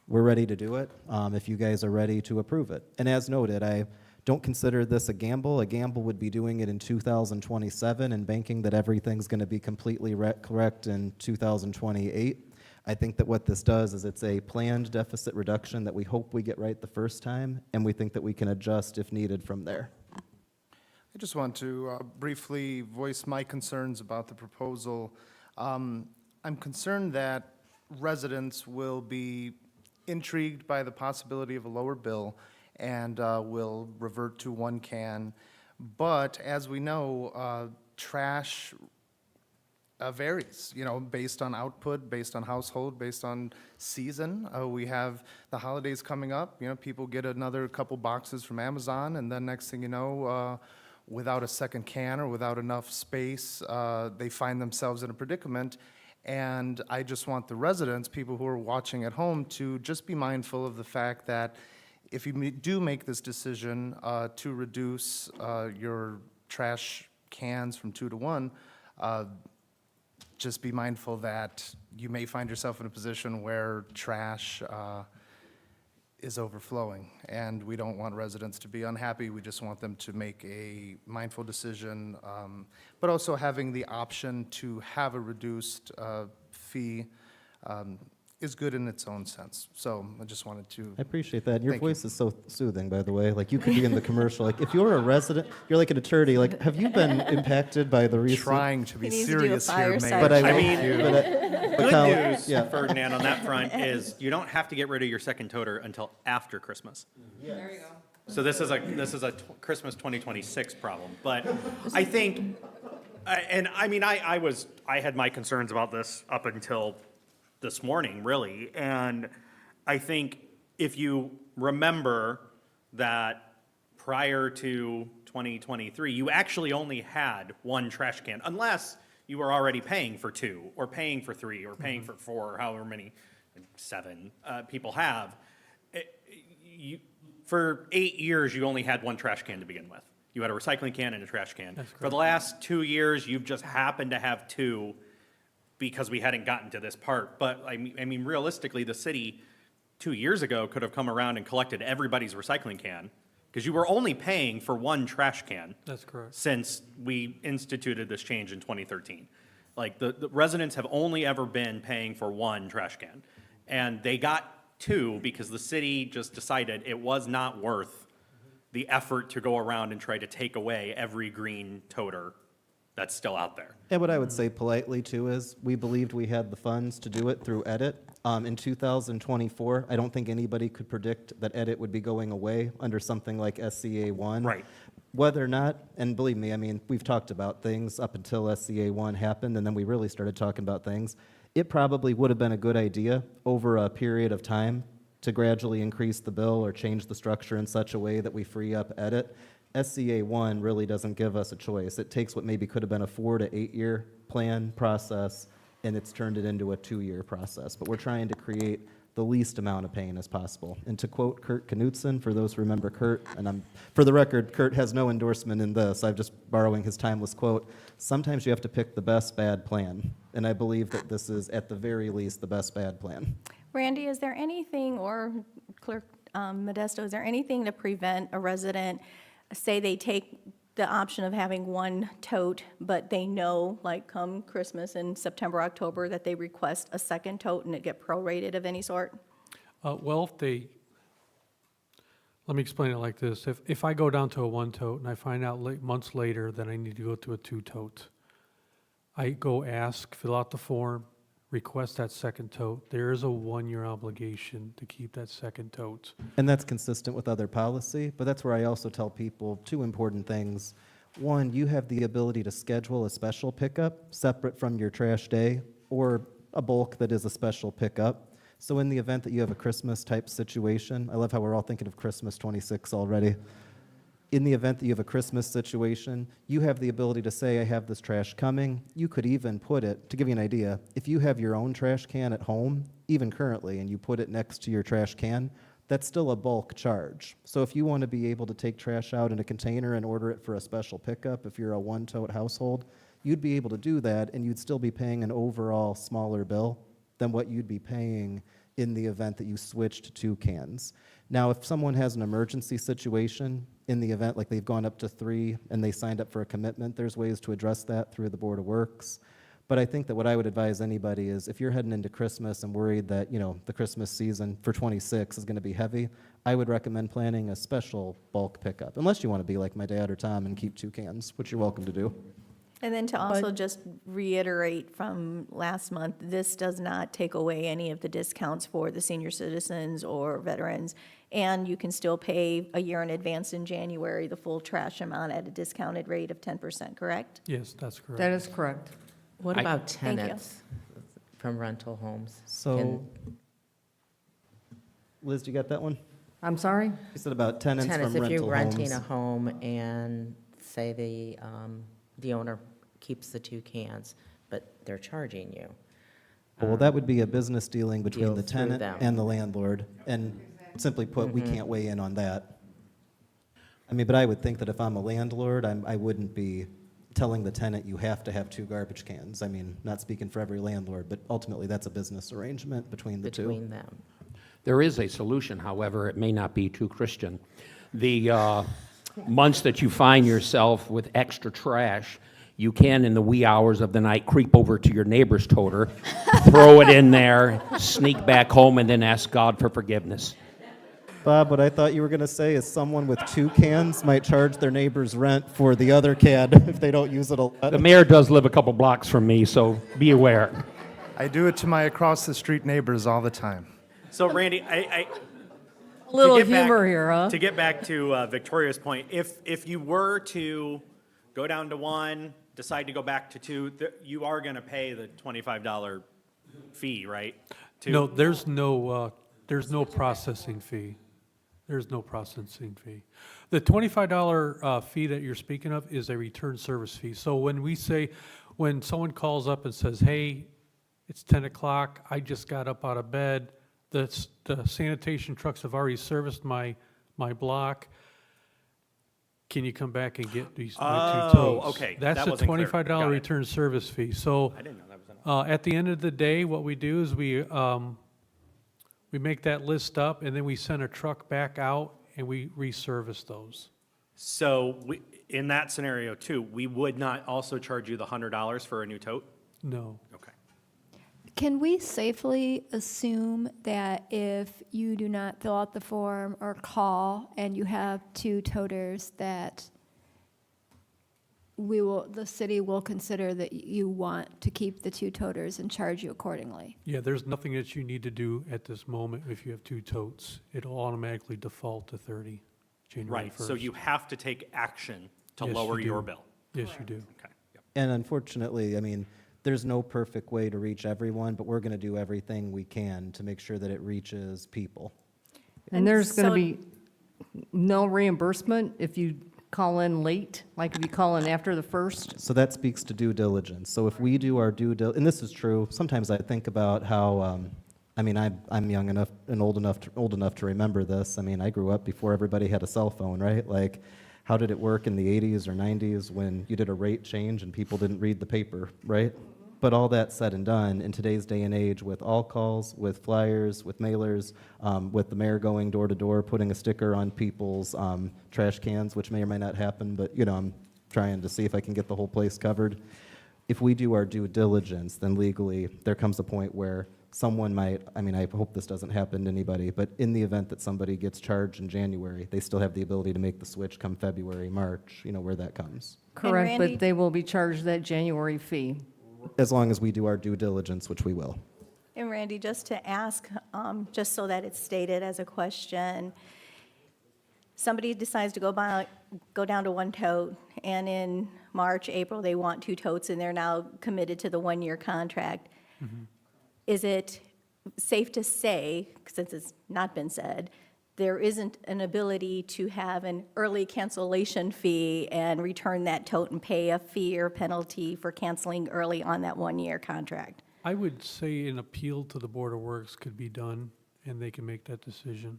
we're ready to do it, if you guys are ready to approve it. And as noted, I don't consider this a gamble. A gamble would be doing it in 2027 and banking that everything's going to be completely correct in 2028. I think that what this does is it's a planned deficit reduction that we hope we get right the first time, and we think that we can adjust if needed from there. I just want to briefly voice my concerns about the proposal. I'm concerned that residents will be intrigued by the possibility of a lower bill and will revert to one can. But as we know, trash varies, based on output, based on household, based on season. We have the holidays coming up, people get another couple boxes from Amazon, and then next thing you know, without a second can or without enough space, they find themselves in a predicament. And I just want the residents, people who are watching at home, to just be mindful of the fact that if you do make this decision to reduce your trash cans from 2 to 1, just be mindful that you may find yourself in a position where trash is overflowing. And we don't want residents to be unhappy. We just want them to make a mindful decision, but also having the option to have a reduced fee is good in its own sense. So I just wanted to. I appreciate that. Your Thank you. voice is so soothing, by the way. Like, you could be in the commercial. Like, if you're a resident, you're like an attorney. Like, have you been impacted by the recent? Trying to be He needs to do a serious here, Mayor. fireside But I I will- mean, but Good Colin- news, yeah. Ferdinand, on that front is you don't have to get rid of your second toter until after Christmas. There you go. So this is a Christmas 2026 problem, but I think, I had my concerns about this up until this morning, really, and I think if you remember that prior to 2023, you actually only had one trash can, unless you were already paying for 2, or paying for 3, or paying for 4, or however many, 7 people have. For 8 years, you only had one trash can to begin with. You had a recycling can and a trash can. For the last 2 years, you've just happened to have 2 because we hadn't gotten to this part. But I mean, realistically, the city 2 years ago could have come around and collected everybody's recycling can because you were only paying for one trash can. That's correct. Since we instituted this change in 2013. Like, the residents have only ever been paying for one trash can. And they got 2 because the city just decided it was not worth the effort to go around and try to take away every green toter that's still out there. And what I would say politely too is, we believed we had the funds to do it through edit. in 2024. I don't think anybody could predict that edit would be going away under something like SCA 1. Right. Whether or not, and believe me, I mean, we've talked about things up until SCA 1 happened, and then we really started talking about things. It probably would have been a good idea over a period of time to gradually increase the bill or change the structure in such a way that we free up edit. SCA 1 really doesn't give us a choice. It takes what maybe could have been a 4 to 8 year plan process, and it's turned it into a 2-year process. But we're trying to create the least amount of pain as possible. And to quote Kurt Knudsen, for those who remember Kurt, and for the record, Kurt has no endorsement in this, I'm just borrowing his timeless quote, sometimes you have to pick the best bad plan. And I believe that this is, at the very least, the best bad plan. Randy, is there anything, or Clerk Modesto, is there anything to prevent a resident, say they take the option of having one tote, but they know, like come Christmas in September, October, that they request a second tote and it get prorated of any sort? Well, let me explain it like this. If I go down to a 1-tote and I find out months later that I need to go to a 2-tote, I go ask, fill out the form, request that second tote. There is a 1-year obligation to keep that second tote. And that's consistent with other policy, but that's where I also tell people 2 important things. One, you have the ability to schedule a special pickup separate from your trash day or a bulk that is a special pickup. So in the event that you have a Christmas type situation, I love how we're all thinking of Christmas 26 already. In the event that you have a Christmas situation, you have the ability to say, I have this trash coming. You could even put it, to give you an idea, if you have your own trash can at home, even currently, and you put it next to your trash can, that's still a bulk charge. So if you want to be able to take trash out in a container and order it for a special pickup, if you're a 1-tote household, you'd be able to do that, and you'd still be paying an overall smaller bill than what you'd be paying in the event that you switched to 2 cans. Now, if someone has an emergency situation, in the event like they've gone up to 3 and they signed up for a commitment, there's ways to address that through the Board of Works. But I think that what I would advise anybody is if you're heading into Christmas and worried that, you know, the Christmas season for 26 is going to be heavy, I would recommend planning a special bulk pickup, unless you want to be like my dad or Tom and keep 2 cans, which you're welcome to do. And then to also just reiterate from last month, this does not take away any of the discounts for the senior citizens or veterans. And you can still pay a year in advance in January, the full trash amount at a discounted rate of 10%, correct? Yes, that's correct. That is correct. What about Thank you. tenants from rental homes? So, Can Liz, you got that one? I'm sorry? You said about tenants from rental homes. If you're renting a home and say the owner keeps the 2 cans, but they're charging you. Well, that would be a business dealing between Deal the through tenant them. and the landlord, and simply put, we can't weigh in on that. I mean, but I would think that if I'm a landlord, I wouldn't be telling the tenant you have to have 2 garbage cans. I mean, not speaking for every landlord, but ultimately that's a business arrangement between the 2. Between them. There is a solution, however, it may not be too Christian. The months that you find yourself with extra trash, you can, in the wee hours of the night, creep over to your neighbor's toter, throw it in there, sneak back home, and then ask God for forgiveness. Bob, what I thought you were going to say is someone with 2 cans might charge their neighbor's rent for the other can if they don't use it a lot. The mayor does live a couple blocks from me, so be aware. I do it to my across-the-street neighbors all the time. So Randy, A little to get back- humor here, huh? To get back to Victoria's point, if you were to go down to 1, decide to go back to 2, you are going to pay the $25 fee, right? No, there's no processing fee. There's no processing fee. The $25 fee that you're speaking of is a return service fee. So when someone calls up and says, hey, it's 10 o'clock, I just got up out of bed, the sanitation trucks have already serviced my block, can you come back and get these my 2 totes? Okay. That's That a wasn't clear. $25 Got it. return service fee. So I didn't know that was an at the end of the day, what we do is we make that list up, and then we send a truck back out, and we reservice those. So in that scenario too, we would not also charge you the $100 for a new tote? No. Okay. Can we safely assume that if you do not fill out the form or call and you have 2 toters, that the city will consider that you want to keep the two toters and charge you accordingly. Yeah, there's nothing that you need to do at this moment if you have two totes. It'll automatically default to 30, January 1st. Right, so you have to take action to Yes, lower you your do. bill. Yes, you do. Okay. Yep. And unfortunately, I mean, there's no perfect way to reach everyone, but we're going to do everything we can to make sure that it reaches people. And there's going so- to be no reimbursement if you call in late, like if you call in after the 1st? So that speaks to due diligence. So if we do our and this is true, sometimes I think about how, I mean, I'm young enough and old enough to remember this. I mean, I grew up before everybody had a cell phone, right? Like, how did it work in the 80s or 90s when you did a rate change and people didn't read the paper, right? But all that said and done, in today's day and age, with all calls, with flyers, with mailers, with the mayor going door to door, putting a sticker on people's trash cans, which may or may not happen, but you know, I'm trying to see if I can get the whole place covered. If we do our due diligence, then legally, there comes a point where someone might, I mean, I hope this doesn't happen to anybody, but in the event that somebody gets charged in January, they still have the ability to make the switch come February, March, you know, where that comes. Correct, Randy- but they will be charged that January fee. As long as we do our due diligence, which we will. And Randy, just to ask, just so that it's stated as a question, somebody decides to go down to one tote, and in March, April, they want two totes, and they're now committed to the one-year contract. Is it safe to say, since it's not been said, there isn't an ability to have an early cancellation fee and return that tote and pay a fee or penalty for canceling early on that one-year contract? I would say an appeal to the Board of Works could be done, and they can make that decision.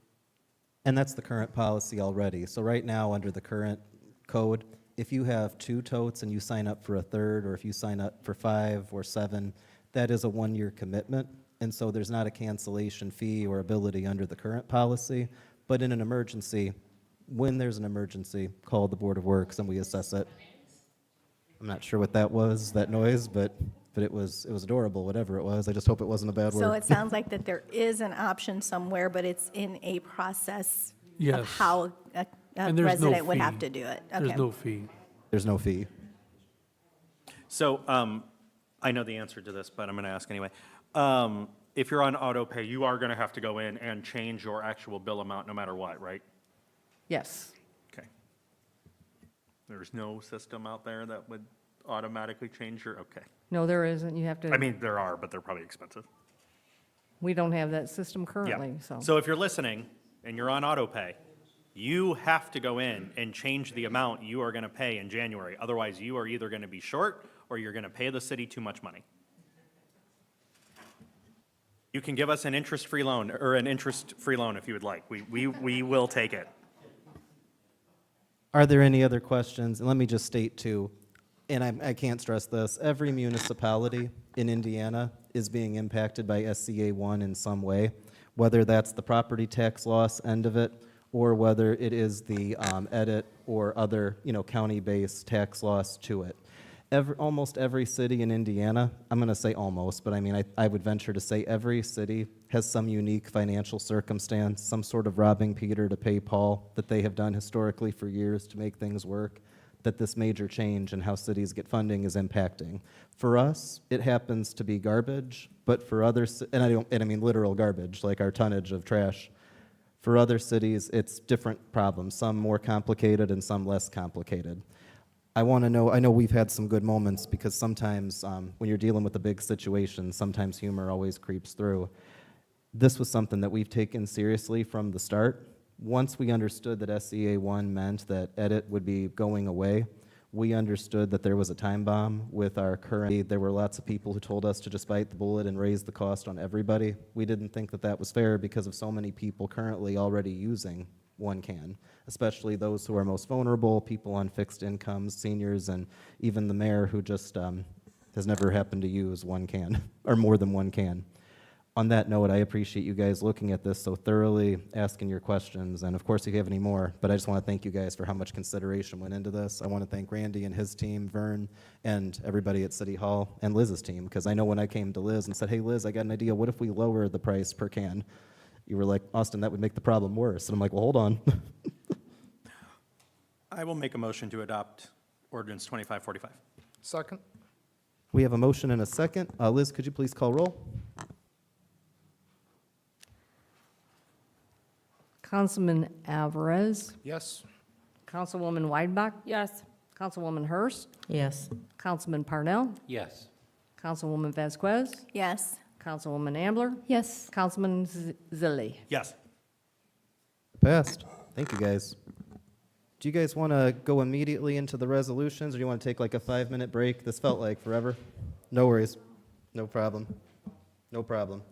And that's the current policy already. So right now, under the current code, if you have two totes and you sign up for a third, or if you sign up for 5 or 7, that is a one-year commitment. And so there's not a cancellation fee or ability under the current policy. But in an emergency, when there's an emergency, call the Board of Works and we assess it. I'm not sure what that was, that noise, but it was adorable, whatever it was. I just hope it wasn't a bad word. So it sounds like that there is an option somewhere, but it's in a process of Yes. how a And there's no resident would have fee. to do it. There's Okay. no fee. There's no fee. So, I know the answer to this, but I'm going to ask anyway. If you're on auto pay, you are going to have to go in and change your actual bill amount no matter what, right? Yes. Okay. There's no system out there that would automatically change your, okay. No, there isn't. You have to. I mean, there are, but they're probably expensive. We don't have that system Yeah. currently, so. So if you're listening and you're on auto pay, you have to go in and change the amount you are going to pay in January. Otherwise, you are either going to be short or you're going to pay the city too much money. You can give us an interest-free loan, or an interest-free loan if you would like. We will take it. Are there any other questions? And let me just state too, and I can't stress this, every municipality in Indiana is being impacted by SCA 1 in some way, whether that's the property tax loss end of it, or whether it is the edit or other, you know, county-based tax loss to it. Almost every city in Indiana, I'm going to say almost, but I mean, I would venture to say every city has some unique financial circumstance, some sort of robbing Peter to pay Paul that they have done historically for years to make things work, that this major change in how cities get funding is impacting. For us, it happens to be garbage, but for others, and I mean literal garbage, like our tonnage of trash. For other cities, it's different problems, some more complicated and some less complicated. I want to know, I know we've had some good moments because sometimes when you're dealing with a big situation, sometimes humor always creeps through. This was something that we've taken seriously from the start. Once we understood that SCA 1 meant that edit would be going away, we understood that there was a time bomb with our current. There were lots of people who told us to just bite the bullet and raise the cost on everybody. We didn't think that that was fair because of so many people currently already using one can, especially those who are most vulnerable, people on fixed incomes, seniors, and even the mayor who just has never happened to use one can or more than one can. On that note, I appreciate you guys looking at this so thoroughly, asking your questions, and of course, if you have any more, but I just want to thank you guys for how much consideration went into this. I want to thank Randy and his team, Vern, and everybody at City Hall, and Liz's team, because I know when I came to Liz and said, hey, Liz, I got an idea, what if we lower the price per can? You were like, Austin, that would make the problem worse. And I'm like, well, hold on. I will make a motion to adopt ordinance 2545. Second? We have a motion and a second. Liz, could you please call roll? Councilman Alvarez, Yes. Councilwoman Weidenbach, Yes. Councilwoman Hurst, Yes. Councilman Parnell, Yes. Councilwoman Vasquez, Yes. Councilwoman Ambler, Yes. Councilman Zilli. Yes. Passed. Thank you, guys. Do you guys want to go immediately into the resolutions, or do you want to take like a 5-minute break? This felt like forever. No worries. No problem. No problem.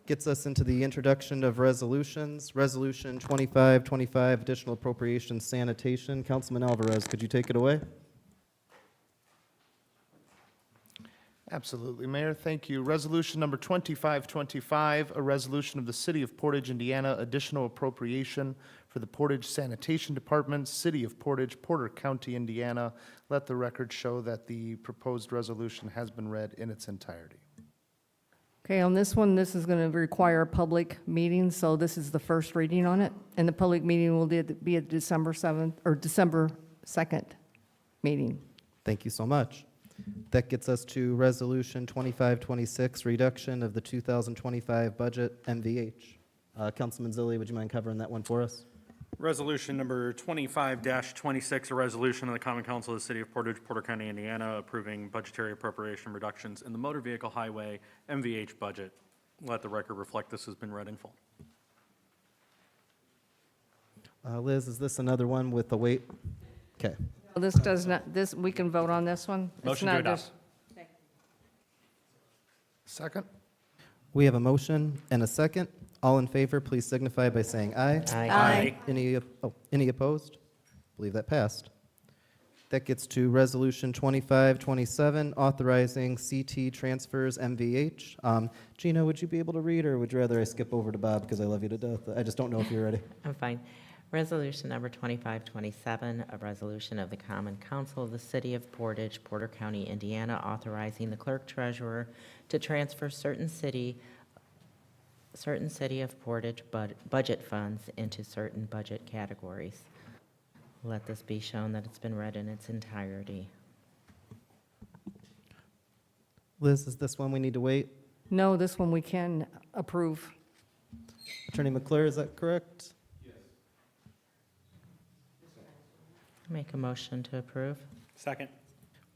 Gets us into the introduction of resolutions. Resolution 2525, additional appropriations sanitation. Councilman Alvarez, could you take it away? Absolutely, Mayor. Thank you. Resolution number 2525, a resolution of the City of Portage, Indiana, additional appropriation for the Portage Sanitation Department, City of Portage, Porter County, Indiana. Let the record show that the proposed resolution has been read in its entirety. Okay, on this one, this is going to require a public meeting, so this is the first reading on it. And the public meeting will be at December 7th, or December 2nd meeting. Thank you so much. That gets us to Resolution 2526, reduction of the 2025 budget, MVH. Councilman Zilli, would you mind covering that one for us? Resolution number 25-26, a resolution of the Common Council of the City of Portage, Porter County, Indiana, approving budgetary appropriation reductions in the motor vehicle highway MVH budget. Let the record reflect this has been read in full. Liz, is this another one with the wait? Okay. This does not, we can vote on this one? It's Motion to not adopt. just- Second? We have a motion and a second. All in favor, please signify by saying aye. Aye. Any opposed? Believe that passed. That gets to Resolution 2527, authorizing CT transfers, MVH. Gina, would you be able to read, or would you rather I skip over to Bob because I love you to death? I just don't know if you're ready. I'm fine. Resolution number 2527, a resolution of the Common Council of the City of Portage, Porter County, Indiana, authorizing the clerk treasurer to transfer certain City of Portage budget funds into certain budget categories. Let this be shown that it's been read in its entirety. Liz, is this one we need to wait? No, this one we can approve. Attorney McClure, is that correct? Make a motion to approve. Second.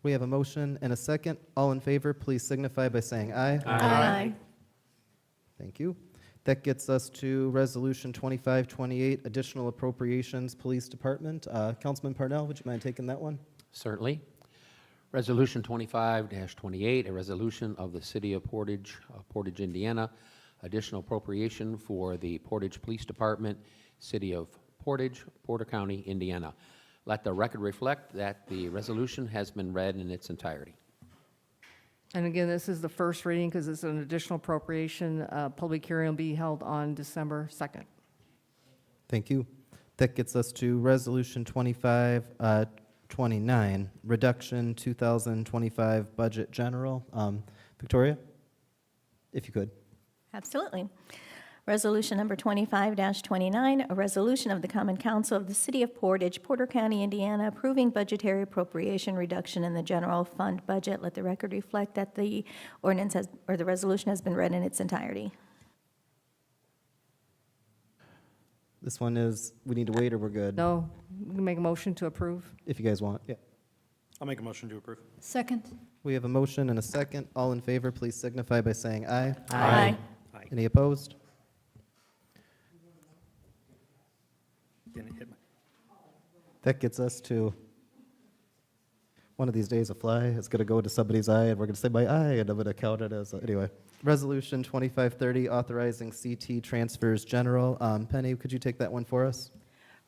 We have a motion and a second. All in favor, please signify by saying aye. Aye. Thank you. That gets us to Resolution 2528, additional appropriations, Police Department. Councilman Parnell, would you mind taking that one? Certainly. Resolution 25-28, a resolution of the City of Portage, Portage, Indiana, additional appropriation for the Portage Police Department, City of Portage, Porter County, Indiana. Let the record reflect that the resolution has been read in its entirety. And again, this is the first reading because it's an additional appropriation. Public hearing will be held on December 2nd. Thank you. That gets us to Resolution 2529, reduction 2025 budget general. Victoria, if you could. Absolutely. Resolution number 25-29, a resolution of the Common Council of the City of Portage, Porter County, Indiana, approving budgetary appropriation reduction in the general fund budget. Let the record reflect that the ordinance has, or the resolution has been read in its entirety. This one is, we need to wait or we're good? No, we can make a motion to approve. If you guys want, yeah. I'll make a motion to approve. Second. We have a motion and a second. All in favor, please signify by saying aye. Aye. Any opposed? Didn't hit my. That gets us to, one of these days a fly is going to go to somebody's eye, and we're going to say my eye, and I'm going to count it as, anyway. Resolution 2530, authorizing CT transfers general. Penny, could you take that one for us?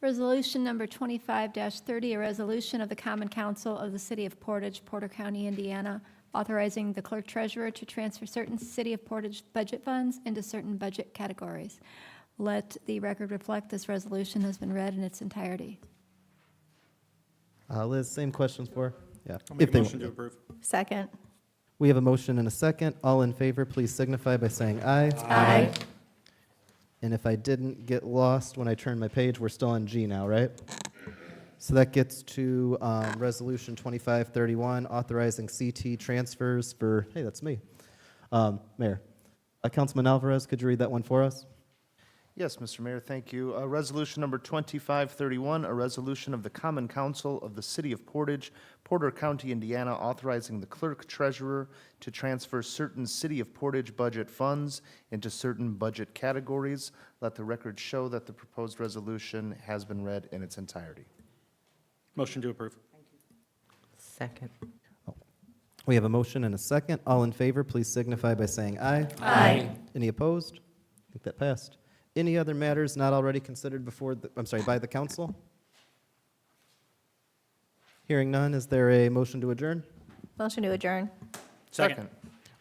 Resolution number 25-30, a resolution of the Common Council of the City of Portage, Porter County, Indiana, authorizing the clerk treasurer to transfer certain City of Portage budget funds into certain budget categories. Let the record reflect this resolution has been read in its entirety. Liz, same questions for? Yeah. I'll make if a they motion to want. approve. Second. We have a motion and a second. All in favor, please signify by saying aye. Aye. And if I didn't get lost when I turned my page, we're still on G now, right? So that gets to Resolution 2531, authorizing CT transfers for, hey, that's me. Mayor. Councilman Alvarez, could you read that one for us? Yes, Mr. Mayor, thank you. Resolution number 2531, a resolution of the Common Council of the City of Portage, Porter County, Indiana, authorizing the clerk treasurer to transfer certain City of Portage budget funds into certain budget categories. Let the record show that the proposed resolution has been read in its entirety. Motion to approve. Second. We have a motion and a second. All in favor, please signify by saying aye. Aye. Any opposed? I think that passed. Any other matters not already considered before, by the council? Hearing none, is there a motion to adjourn? Motion to adjourn. Second.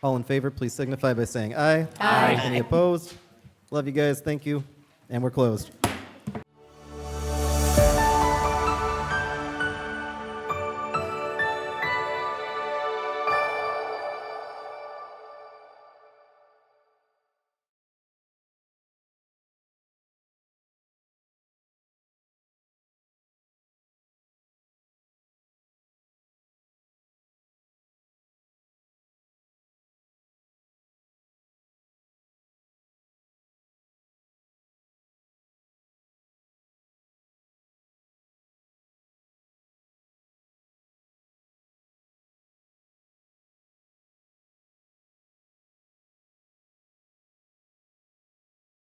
All in favor, please signify by saying aye. Aye. Any opposed? Love you guys, thank you, and we're closed.